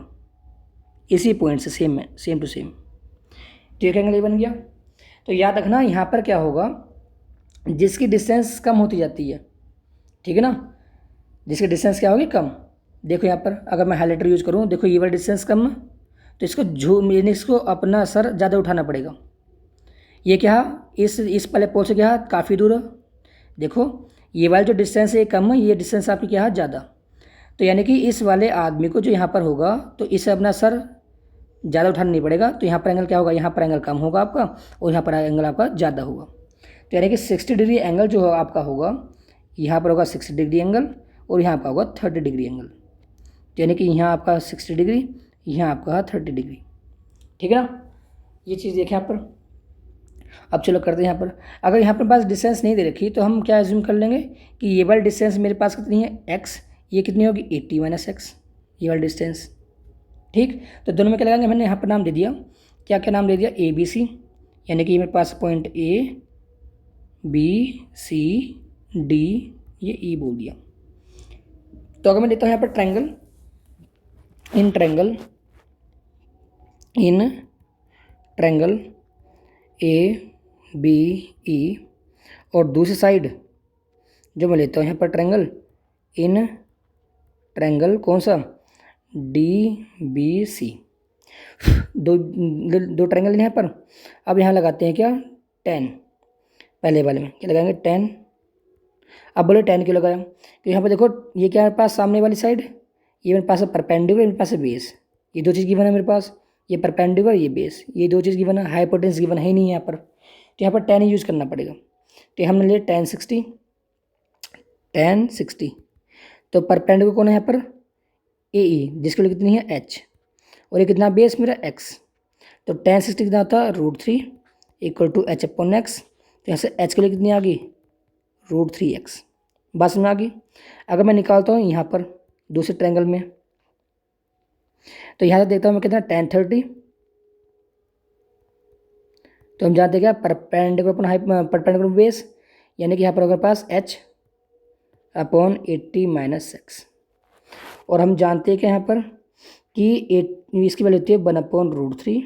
इसी पॉइंट से सेम टू सेम। तो एक एंगल ये बन गया। तो याद रखना यहाँ पर क्या होगा, जिसकी डिस्टेंस कम होती जाती है, ठीक है ना, जिसकी डिस्टेंस क्या होगी कम। देखो यहाँ पर अगर मैं हाईलाइटर यूज़ करूँ, देखो ये वाला डिस्टेंस कम है, तो इसको अपना सर ज़्यादा उठाना पड़ेगा। ये क्या, इस वाले पोल से क्या काफ़ी दूर है। देखो ये वाला जो डिस्टेंस है कम है, ये डिस्टेंस आपकी क्या है ज़्यादा। तो यानी कि इस वाले आदमी को जो यहाँ पर होगा, तो इसे अपना सर ज़्यादा उठाना नहीं पड़ेगा। तो यहाँ पर एंगल क्या होगा, यहाँ पर एंगल कम होगा आपका, और यहाँ पर एंगल आपका ज़्यादा होगा। तो यानी कि 60 डिग्री एंगल जो आपका होगा, यहाँ पर होगा 60 डिग्री एंगल और यहाँ पर होगा 30 डिग्री एंगल। यानी कि यहाँ आपका 60 डिग्री, यहाँ आपका 30 डिग्री। ठीक है ना, ये चीज़ देखें यहाँ पर। अब चलो करते हैं यहाँ पर, अगर यहाँ पर पास डिस्टेंस नहीं दे रखी तो हम क्या एज्यूम कर लेंगे कि ये वाली डिस्टेंस मेरे पास कितनी है x, ये कितनी होगी 80 माइनस एक्स, ये वाली डिस्टेंस। ठीक, तो दोनों में क्या लगाएंगे, मैंने यहाँ पर नाम दे दिया, क्या क्या नाम दे दिया, ABC, यानी कि मेरे पास पॉइंट ABCD, ये E बोल दिया। तो अगर मैं देता हूँ यहाँ पर ट्रायंगल, इन ट्रायंगल ABE, और दूसरी साइड जो मैं लेता हूँ यहाँ पर ट्रायंगल कौन सा, DBC। दो ट्रायंगल यहाँ पर। अब यहाँ लगाते हैं क्या 10, पहले वाले में क्या लगाएंगे 10। अब बोले 10 क्यों लगाया, तो यहाँ पर देखो ये क्या है मेरे पास सामने वाली साइड, ये मेरे पास है परपेंडिकुलर, मेरे पास है बेस, ये दो चीज़ गिवन है मेरे पास, ये परपेंडिकुलर ये बेस, ये दो चीज़ गिवन है, हाइपोटेन्यूस गिवन है ही नहीं यहाँ पर, तो यहाँ पर 10 ही यूज़ करना पड़ेगा। तो हमने लिया 10 60, तो परपेंडिकुलर कौन है यहाँ पर AE, जिसके लिए कितनी है H, और ये कितना बेस मेरा X, तो 10 60 कितना होता है √3 इक्वल टू H/X। तो यहाँ से H के लिए कितनी आ गई √3x, बस में आ गई। अगर मैं निकालता हूँ यहाँ पर दूसरे ट्रायंगल में, तो यहाँ से देखता हूँ मैं कितना 10 30, तो हम जानते हैं क्या परपेंडिकुलर बेस, यानी कि यहाँ पर हमारे पास H/80 माइनस एक्स, और हम जानते हैं कि यहाँ पर कि इसकी वैल्यू होती है 1/√3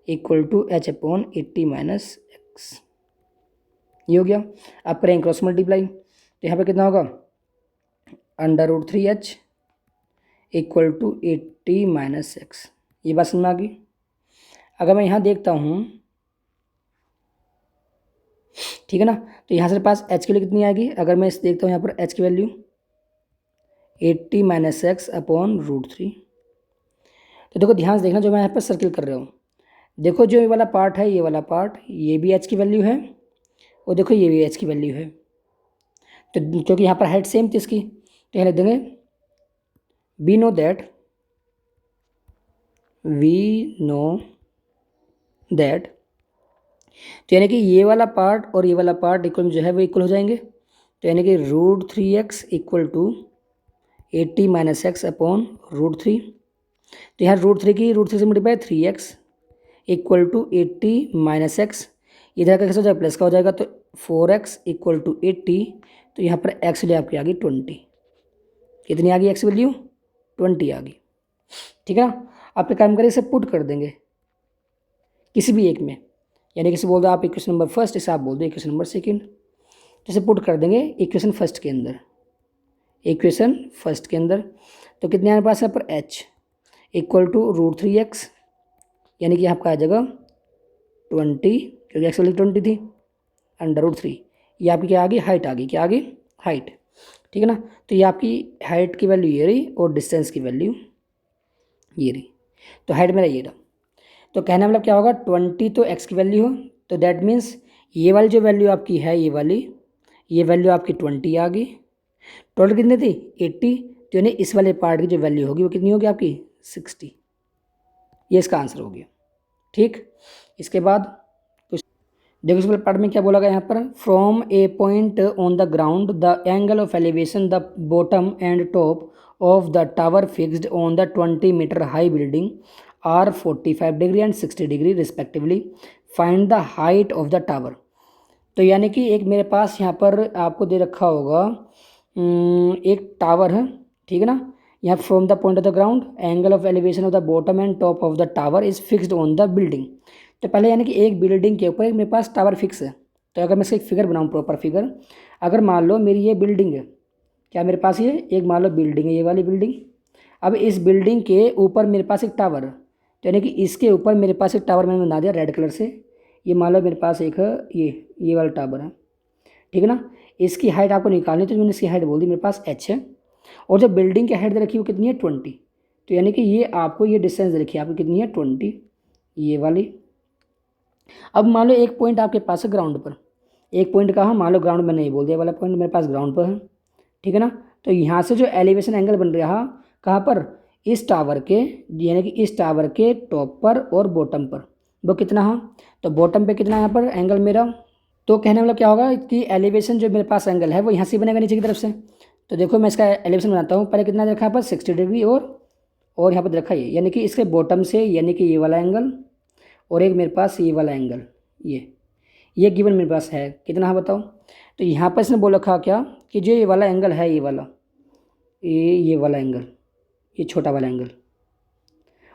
equal to H/80 minus x. ये हो गया। अब करें क्रॉस मल्टीप्लाई, तो यहाँ पर कितना होगा √3h equal to 80 minus x, ये बात समझ में आ गई। अगर मैं यहाँ देखता हूँ, ठीक है ना, तो यहाँ से पास h के लिए कितनी आएगी, अगर मैं इस देखता हूँ यहाँ पर h की वैल्यू 80 माइनस एक्स अपॉन √3। तो देखो ध्यान से देखना, जो मैं यहाँ पर सर्किल कर रहा हूँ, देखो जो ये वाला पार्ट है, ये वाला पार्ट, ये भी h की वैल्यू है, और देखो ये भी h की वैल्यू है। तो क्योंकि यहाँ पर हाइट सेम थी इसकी, तो यहाँ लिख देंगे वी नो दैट, तो यानी कि ये वाला पार्ट और ये वाला पार्ट इक्वल जो है वो इक्वल हो जाएंगे। तो यानी कि √3x equal to 80 minus x upon √3। तो यहाँ √3 से multiply 3x equal to 80 minus x, इधर का कैसे हो जाएगा प्लस का हो जाएगा, तो 4x इक्वल टू 80। तो यहाँ पर x वैल्यू आपकी आ गई 20, कितनी आ गई x वैल्यू 20 आ गई। ठीक है ना, आप एक काम करें, इसे पुट कर देंगे किसी भी एक में, यानी किसी बोल दो आप इक्वेशन नंबर फर्स्ट, इसे आप बोल दो इक्वेशन नंबर सेकंड, जैसे पुट कर देंगे इक्वेशन फर्स्ट के अंदर, तो कितने हमारे पास है पर h इक्वल टू √3x, यानी कि आपका आ जाएगा 20, क्योंकि x वैल्यू 20 थी, √3, ये आपकी क्या आ गई हाइट आ गई, क्या आ गई हाइट। ठीक है ना, तो ये आपकी हाइट की वैल्यू ये रही और डिस्टेंस की वैल्यू ये रही, तो हाइट मेरा ये रहा। तो कहना मतलब क्या होगा, 20 तो x की वैल्यू हो, तो दैट मीन्स ये वाली जो वैल्यू आपकी है, ये वैल्यू आपकी 20 आ गई। टोटल कितनी थी 80, तो यानी इस वाले पार्ट की जो वैल्यू होगी वो कितनी होगी आपकी 60, ये इसका आंसर हो गया। ठीक, इसके बाद देखो इस वाले पार्ट में क्या बोला गया यहाँ पर, from a point on the ground the angle of elevation the bottom and top of the tower fixed on the 20 metre high building are 45 degree and 60 degree respectively, find the height of the tower. तो यानी कि एक मेरे पास यहाँ पर आपको दे रखा होगा एक टावर है, ठीक है ना, यहाँ from the point of the ground angle of elevation of the bottom and top of the tower is fixed on the building. तो पहले यानी कि एक बिल्डिंग के ऊपर एक मेरे पास टावर फिक्स है। तो अगर मैं इसका एक फिगर बनाऊँ, प्रॉपर फिगर, अगर मान लो मेरी ये बिल्डिंग है, क्या मेरे पास ये एक मान लो बिल्डिंग है, ये वाली बिल्डिंग, अब इस बिल्डिंग के ऊपर मेरे पास एक टावर है, तो यानी कि इसके ऊपर मेरे पास एक टावर मैंने बना दिया रेड कलर से, ये मान लो मेरे पास एक ये वाला टावर है, ठीक है ना। इसकी हाइट आपको निकालनी, तो मैंने इसकी हाइट बोल दी मेरे पास h है, और जो बिल्डिंग की हाइट दे रखी है वो कितनी है 20, तो यानी कि ये आपको ये डिस्टेंस दे रखी है आपको कितनी है 20, ये वाली। अब मान लो एक पॉइंट आपके पास है ग्राउंड पर, एक पॉइंट कहाँ, मान लो ग्राउंड में नहीं बोल दिया वाला पॉइंट मेरे पास ग्राउंड पर है, ठीक है ना। तो यहाँ से जो एलिवेशन एंगल बन रहा कहाँ पर, इस टावर के, यानी कि इस टावर के टॉप पर और बॉटम पर, वो कितना है, तो बॉटम पे कितना यहाँ पर एंगल मेरा, तो कहने वाला क्या होगा कि एलिवेशन जो मेरे पास एंगल है वो यहाँ से बनेगा नीचे की तरफ से। तो देखो मैं इसका एलिवेशन बनाता हूँ, पहले कितना रखा है पर 60 डिग्री और यहाँ पर रखा ये, यानी कि इसके बॉटम से, यानी कि ये वाला एंगल और एक मेरे पास ये वाला एंगल, ये गिवन मेरे पास है कितना है बताओ। तो यहाँ पर इसने बोल रखा क्या कि जो ये वाला एंगल है, ये वाला, ये वाला एंगल, ये छोटा वाला एंगल,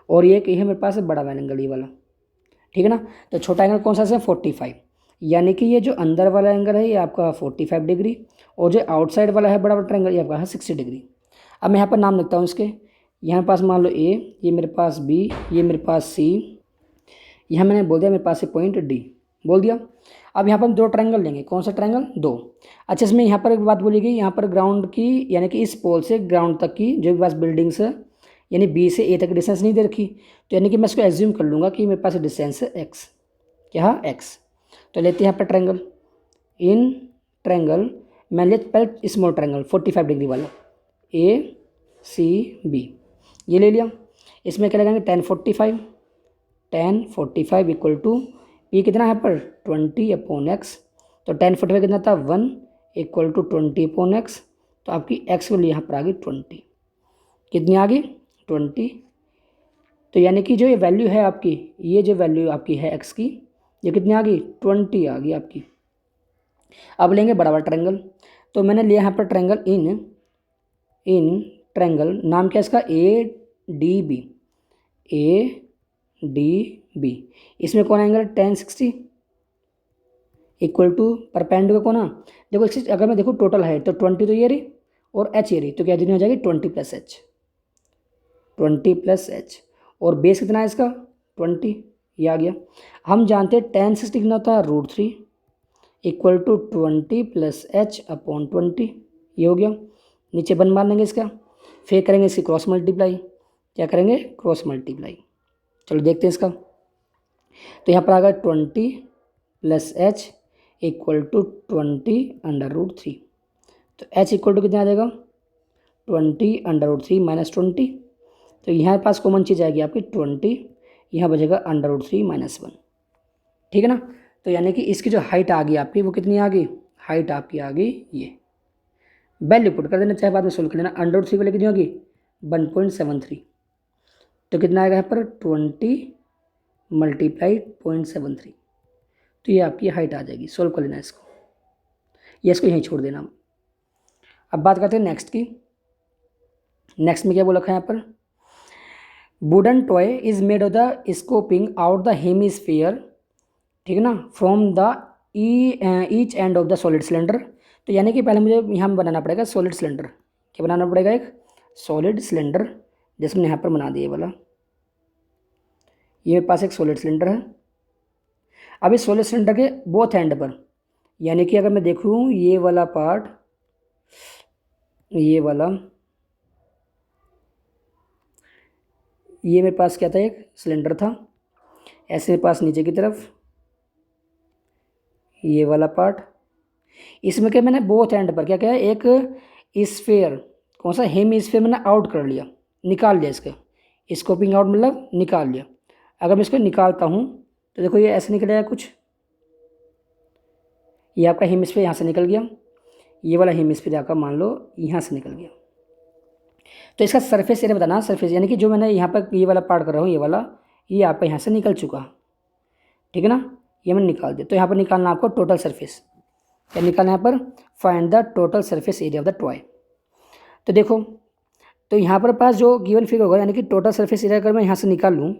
और ये है मेरे पास बड़ा वाला एंगल, ये वाला, ठीक है ना। तो छोटा एंगल कौन सा है, 45, यानी कि ये जो अंदर वाला एंगल है ये आपका 45 डिग्री, और जो आउटसाइड वाला है बड़ा वाला ट्रायंगल, ये आपका है 60 डिग्री। अब मैं यहाँ पर नाम लिखता हूँ इसके, यहाँ पास मान लो ए, ये मेरे पास बी, ये मेरे पास सी, यहाँ मैंने बोल दिया मेरे पास है पॉइंट डी, बोल दिया। अब यहाँ पर हम दो ट्रायंगल लेंगे, कौन सा ट्रायंगल, दो। अच्छा इसमें यहाँ पर एक बात बोली गई, यहाँ पर ग्राउंड की, यानी कि इस पोल से ग्राउंड तक की जो मेरे पास बिल्डिंग्स है, यानी बी से ए तक डिस्टेंस नहीं दे रखी, तो यानी कि मैं इसको एज्यूम कर लूँगा कि मेरे पास डिस्टेंस है एक्स, क्या है एक्स। तो लेते हैं यहाँ पर ट्रायंगल, इन ट्रायंगल मैं लेते पहले स्मॉल ट्रायंगल 45 डिग्री वाला, ए सी बी, ये ले लिया। इसमें क्या लगाएंगे, tan 45 इक्वल टू पी कितना है पर 20/x, तो tan 45 कितना था 1 इक्वल टू 20/x, तो आपकी x वैल्यू यहाँ पर आ गई 20, कितनी आ गई 20। तो यानी कि जो ये वैल्यू है आपकी, ये जो वैल्यू आपकी है x की, ये कितनी आ गई 20 आ गई आपकी। अब लेंगे बड़ा वाला ट्रायंगल, तो मैंने लिया यहाँ पर ट्रायंगल इन ट्रायंगल, नाम क्या है इसका, ए डी बी, इसमें कौन angle tan 60 equal to perpendicular कौन है, देखो इसकी अगर मैं देखूँ टोटल है तो 20 तो ये रही और h ये रही, तो क्या जितनी हो जाएगी 20 प्लस h, और बेस कितना है इसका 20, ये आ गया। हम जानते हैं tan 60 कितना होता है √3 इक्वल टू 20 प्लस h/20, ये हो गया। नीचे बन मार लेंगे इसका, फिर करेंगे इसकी क्रॉस मल्टीप्लाई, क्या करेंगे क्रॉस मल्टीप्लाई। चलो देखते हैं इसका, तो यहाँ पर आ गया 20 प्लस h इक्वल टू 20/√3, तो h इक्वल टू कितना आ जाएगा 20/√3 माइनस 20, तो यहाँ पास कॉमन चीज़ आएगी आपकी 20, यहाँ बचेगा √3 माइनस 1, ठीक है ना। तो यानी कि इसकी जो हाइट आ गई आपकी वो कितनी आ गई, हाइट आपकी आ गई ये, वैल्यू पुट कर देना चाहे बाद में सोल्व कर लेना, √3 वाली कितनी होगी 1.73, तो कितना आएगा यहाँ पर 20 × 0.73, तो ये आपकी हाइट आ जाएगी। सोल्व कर लेना इसको, ये इसको यहीं छोड़ देना। अब बात करते हैं नेक्स्ट की, नेक्स्ट में क्या बोला रखा है यहाँ पर, wooden toy is made of the scoping out the hemisphere, ठीक है ना, from the each end of the solid cylinder. तो यानी कि पहले मुझे यहाँ बनाना पड़ेगा सॉलिड सिलेंडर, क्या बनाना पड़ेगा एक सॉलिड सिलेंडर, जैसे मैंने यहाँ पर बना दिया वाला, ये मेरे पास एक सॉलिड सिलेंडर है। अब इस सॉलिड सिलेंडर के बोथ एंड पर, यानी कि अगर मैं देखूँ ये वाला पार्ट, ये वाला, ये मेरे पास क्या था एक सिलेंडर था, ऐसे मेरे पास नीचे की तरफ ये वाला पार्ट, इसमें क्या मैंने बोथ एंड पर क्या किया, एक स्फीयर, कौन सा हेमिस्फीयर मैंने आउट कर लिया, निकाल लिया इसका, स्कोपिंग आउट मतलब निकाल लिया। अगर मैं इसको निकालता हूँ तो देखो ये ऐसे निकलेगा कुछ, ये आपका हेमिस्फीयर यहाँ से निकल गया, ये वाला हेमिस्फीयर आपका मान लो यहाँ से निकल गया। तो इसका सरफेस एरिया बताना, सरफेस यानी कि जो मैंने यहाँ पर ये वाला पार्ट कर रहा हूँ, ये वाला, ये आपका यहाँ से निकल चुका, ठीक है ना, ये मैंने निकाल दिया। तो यहाँ पर निकालना आपको टोटल सरफेस, क्या निकालना यहाँ पर, find the total surface area of the toy. तो देखो, तो यहाँ पर पास जो गिवन फिगर होगा, यानी कि टोटल सरफेस एरिया अगर मैं यहाँ से निकाल लूँ,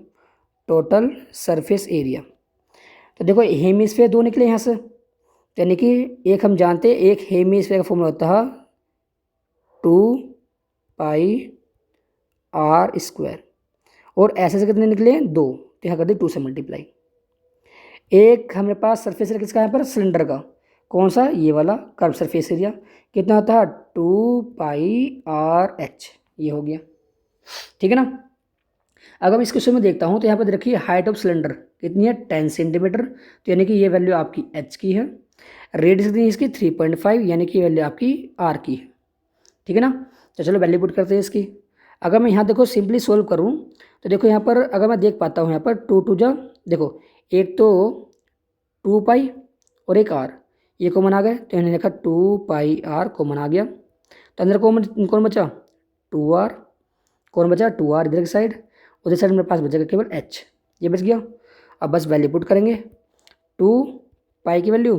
टोटल सरफेस एरिया, तो देखो हेमिस्फीयर दो निकले यहाँ से, तो यानी कि एक हम जानते हैं, एक हेमिस्फीयर का फॉर्मूला होता है 2πr², और ऐसे से कितने निकले 2, तो यहाँ कर दी 2 से मल्टीप्लाई। एक हमारे पास सरफेस एरिया किसका यहाँ पर, सिलेंडर का, कौन सा, ये वाला कर्व सरफेस एरिया, कितना होता है 2πrh, ये हो गया, ठीक है ना। अगर मैं इस क्वेश्चन में देखता हूँ तो यहाँ पर देखिए हाइट ऑफ सिलेंडर कितनी है 10 सेंटीमीटर, तो यानी कि ये वैल्यू आपकी h की है, रेडियस कितनी है इसकी 3.5, यानी कि वैल्यू आपकी आर की है। ठीक है ना। तो चलो वैल्यू पुट करते हैं इसकी। अगर मैं यहाँ देखो सिंपली सोल्व करूँ तो देखो यहाँ पर अगर मैं देख पाता हूँ यहाँ पर 2 2 जा, देखो एक तो 2 पाई और एक आर, ये कॉमन आ गए तो इन्होंने लिखा 2 पाई आर कॉमन आ गया। तो अंदर कॉमन कौन बचा 2 आर, कौन बचा 2 आर इधर की साइड, उधर साइड मेरे पास बचेगा केवल एच, ये बच गया। अब बस वैल्यू पुट करेंगे। 2 पाई की वैल्यू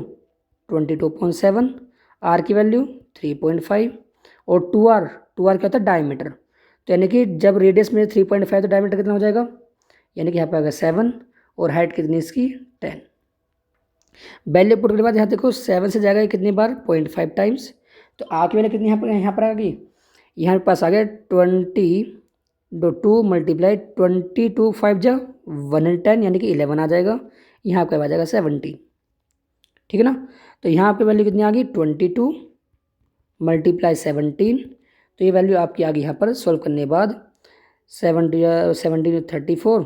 22.7, आर की वैल्यू 3.5 और 2 आर क्या होता है डायमीटर। तो यानी कि जब रेडियस में 3.5 तो डायमीटर कितना हो जाएगा, यानी कि यहाँ पे आएगा 7 और हाइट कितनी इसकी 10। वैल्यू पुट करने के बाद यहाँ देखो 7 से जाएगा कितनी बार 0.5 टाइम्स, तो आर की वैल्यू कितनी यहाँ पर आ गई, यहाँ पे पास आ गया 2 मल्टीप्लाई 22 5 जा 110, यानी कि 11 आ जाएगा। यहाँ आपका आ जाएगा 70। ठीक है ना। तो यहाँ पे वैल्यू कितनी आ गई 22 मल्टीप्लाई 17, तो ये वैल्यू आपकी आ गई यहाँ पर सॉल्व करने के बाद 34,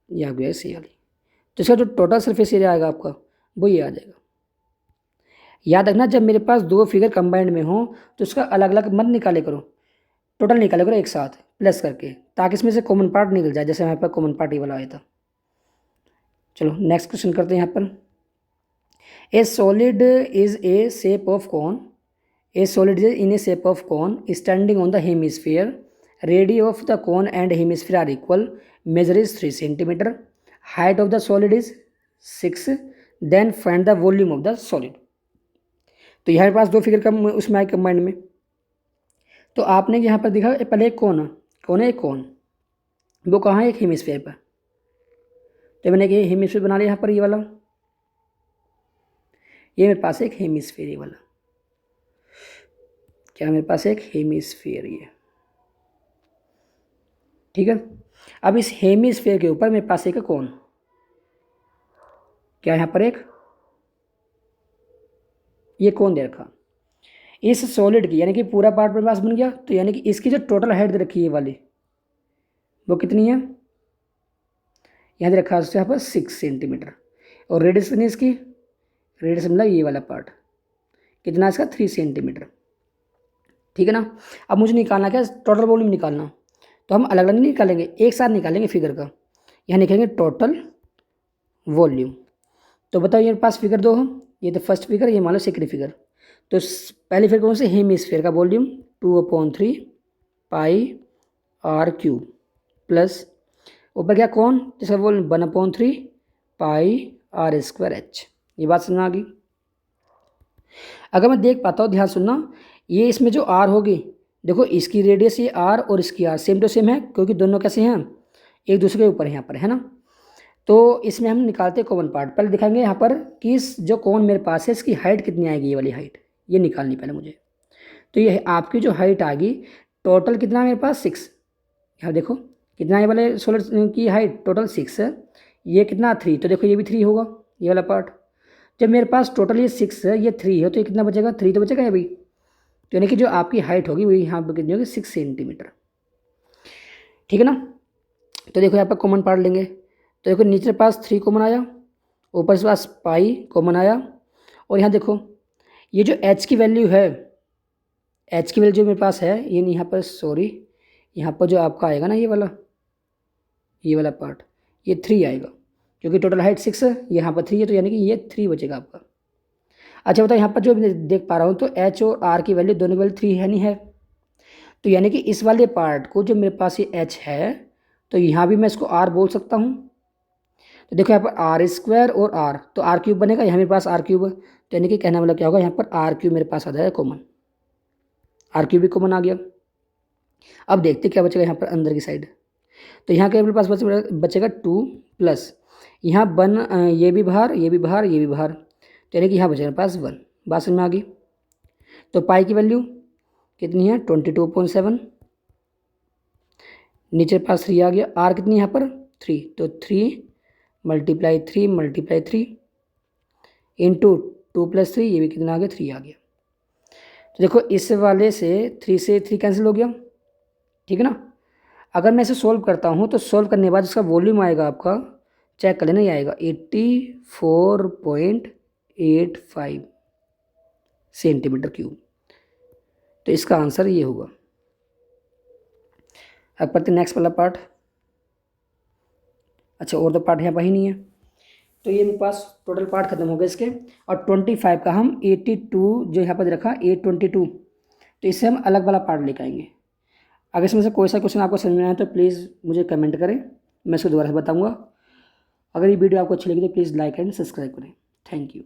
ये आ गया ऐसी वाली। तो इसका जो टोटल सरफेस एरिया आएगा आपका वो ये आ जाएगा। याद रखना जब मेरे पास दो फिगर कंबाइंड में हो तो उसका अलग अलग मत निकाले करो, टोटल निकाले करो एक साथ प्लस करके, ताकि इसमें से कॉमन पार्ट निकल जाए, जैसे हमारे पास कॉमन पार्ट ये वाला आया था। चलो नेक्स्ट क्वेश्चन करते हैं यहाँ पर। A solid is a shape of cone, a solid is in a shape of cone standing on the hemisphere, radius of the cone and hemisphere are equal, measure is 3 centimeter, height of the solid is 6, then find the volume of the solid। तो यहाँ पास दो figure कम उसमें आए combined में, तो आपने यहाँ पर दिखा पहले एक कौन है एक कौन, वो कहाँ है एक हेमिस्फीयर पर। तो मैंने ये हेमिस्फीयर बना लिया यहाँ पर, ये वाला ये मेरे पास एक हेमिस्फीयर, ये वाला क्या मेरे पास एक हेमिस्फीयर ये, ठीक है। अब इस हेमिस्फीयर के ऊपर मेरे पास एक कौन, क्या यहाँ पर एक ये कौन दे रखा, इस सॉलिड की यानी कि पूरा पार्ट मेरे पास बन गया। तो यानी कि इसकी जो टोटल हाइट दे रखी है ये वाली वो कितनी है, यहाँ दे रखा है उससे यहाँ पर 6 सेंटीमीटर, और रेडियस कितनी इसकी, रेडियस मतलब ये वाला पार्ट कितना इसका 3 सेंटीमीटर। ठीक है ना। अब मुझे निकालना क्या टोटल वॉल्यूम निकालना, तो हम अलग अलग नहीं निकालेंगे, एक साथ निकालेंगे फिगर का। यहाँ निकालेंगे टोटल वॉल्यूम। तो बताओ ये पास फिगर दो हम, ये तो फर्स्ट फिगर, ये मान लो सेकेंड फिगर। तो पहली फिगर कौन से हेमिस्फीयर का volume 2/3 pi r cube plus ऊपर क्या कौन जिसका volume 1/3 pi r square h. ये बात समझ आ गई। अगर मैं देख पाता हूँ, ध्यान सुनना, ये इसमें जो आर होगी देखो इसकी रेडियस ये आर और इसकी आर सेम टू सेम है, क्योंकि दोनों कैसे हैं एक दूसरे के ऊपर यहाँ पर है ना। तो इसमें हम निकालते कॉमन पार्ट, पहले दिखाएंगे यहाँ पर कि इस जो कौन मेरे पास है इसकी हाइट कितनी आएगी, ये वाली हाइट ये निकालनी पहले मुझे। तो ये आपकी जो हाइट आ गई टोटल कितना मेरे पास 6, यहाँ देखो कितना ये वाले सॉलिड की हाइट टोटल 6 है, ये कितना 3, तो देखो ये भी 3 होगा ये वाला पार्ट। जब मेरे पास टोटल ये 6 है ये 3 है, तो ये कितना बचेगा 3 तो बचेगा अभी। तो यानी कि जो आपकी हाइट होगी वही यहाँ पर कितनी होगी 6 सेंटीमीटर। ठीक है ना। तो देखो यहाँ पर कॉमन पार्ट लेंगे, तो देखो नीचे पास 3 कॉमन आया, ऊपर से पास पाई कॉमन आया, और यहाँ देखो ये जो h की वैल्यू है, h की वैल्यू जो मेरे पास है ये यहाँ पर सॉरी यहाँ पर जो आपका आएगा ना ये वाला पार्ट ये 3 आएगा, क्योंकि टोटल हाइट 6 है, यहाँ पर 3 है, तो यानी कि ये 3 बचेगा आपका। अच्छा बताओ यहाँ पर जो मैं देख पा रहा हूँ तो h और r की वैल्यू दोनों की वैल्यू 3 है नहीं है, तो यानी कि इस वाले पार्ट को जो मेरे पास ये h है तो यहाँ भी मैं इसको r बोल सकता हूँ। तो देखो यहाँ पर आर स्क्वायर और r, तो r क्यूब बनेगा, यहाँ मेरे पास r क्यूब है, तो यानी कि कहना मतलब क्या होगा यहाँ पर r क्यूब मेरे पास आ जाएगा कॉमन, r क्यूब भी कॉमन आ गया। अब देखते क्या बचेगा यहाँ पर अंदर की साइड, तो यहाँ के मेरे पास बचेगा 2 प्लस यहाँ 1, ये भी बाहर ये भी बाहर ये भी बाहर, तो यानी कि यहाँ बचेगा मेरे पास 1। बात समझ में आ गई। तो पाई की वैल्यू कितनी है 22.7, नीचे पास 3 आ गया, r कितनी यहाँ पर 3, तो 3 मल्टीप्लाई 3 इंटू 2 + 3, ये भी कितना आ गया 3 आ गया। तो देखो इस वाले से 3 से 3 कैंसिल हो गया, ठीक है ना। अगर मैं इसे सोल्व करता हूँ तो सोल्व करने के बाद इसका वॉल्यूम आएगा आपका चेक कर लेना, ये आएगा 84.85 सेंटीमीटर क्यूब। तो इसका आंसर ये होगा। अब पढ़ते नेक्स्ट वाला पार्ट। अच्छा, और तो पार्ट यहाँ पर ही नहीं है, तो ये मेरे पास टोटल पार्ट खत्म हो गए इसके। और 25 का हम 82 जो यहाँ पर रखा 822, तो इससे हम अलग वाला पार्ट लेकर आएंगे। अगर इसमें से कोई सा क्वेश्चन आपको समझ में आए तो प्लीज़ मुझे कमेंट करें, मैं इसको दोबारा से बताऊँगा। अगर ये वीडियो आपको अच्छी लगी तो प्लीज़ लाइक एंड सब्सक्राइब करें। Thank you.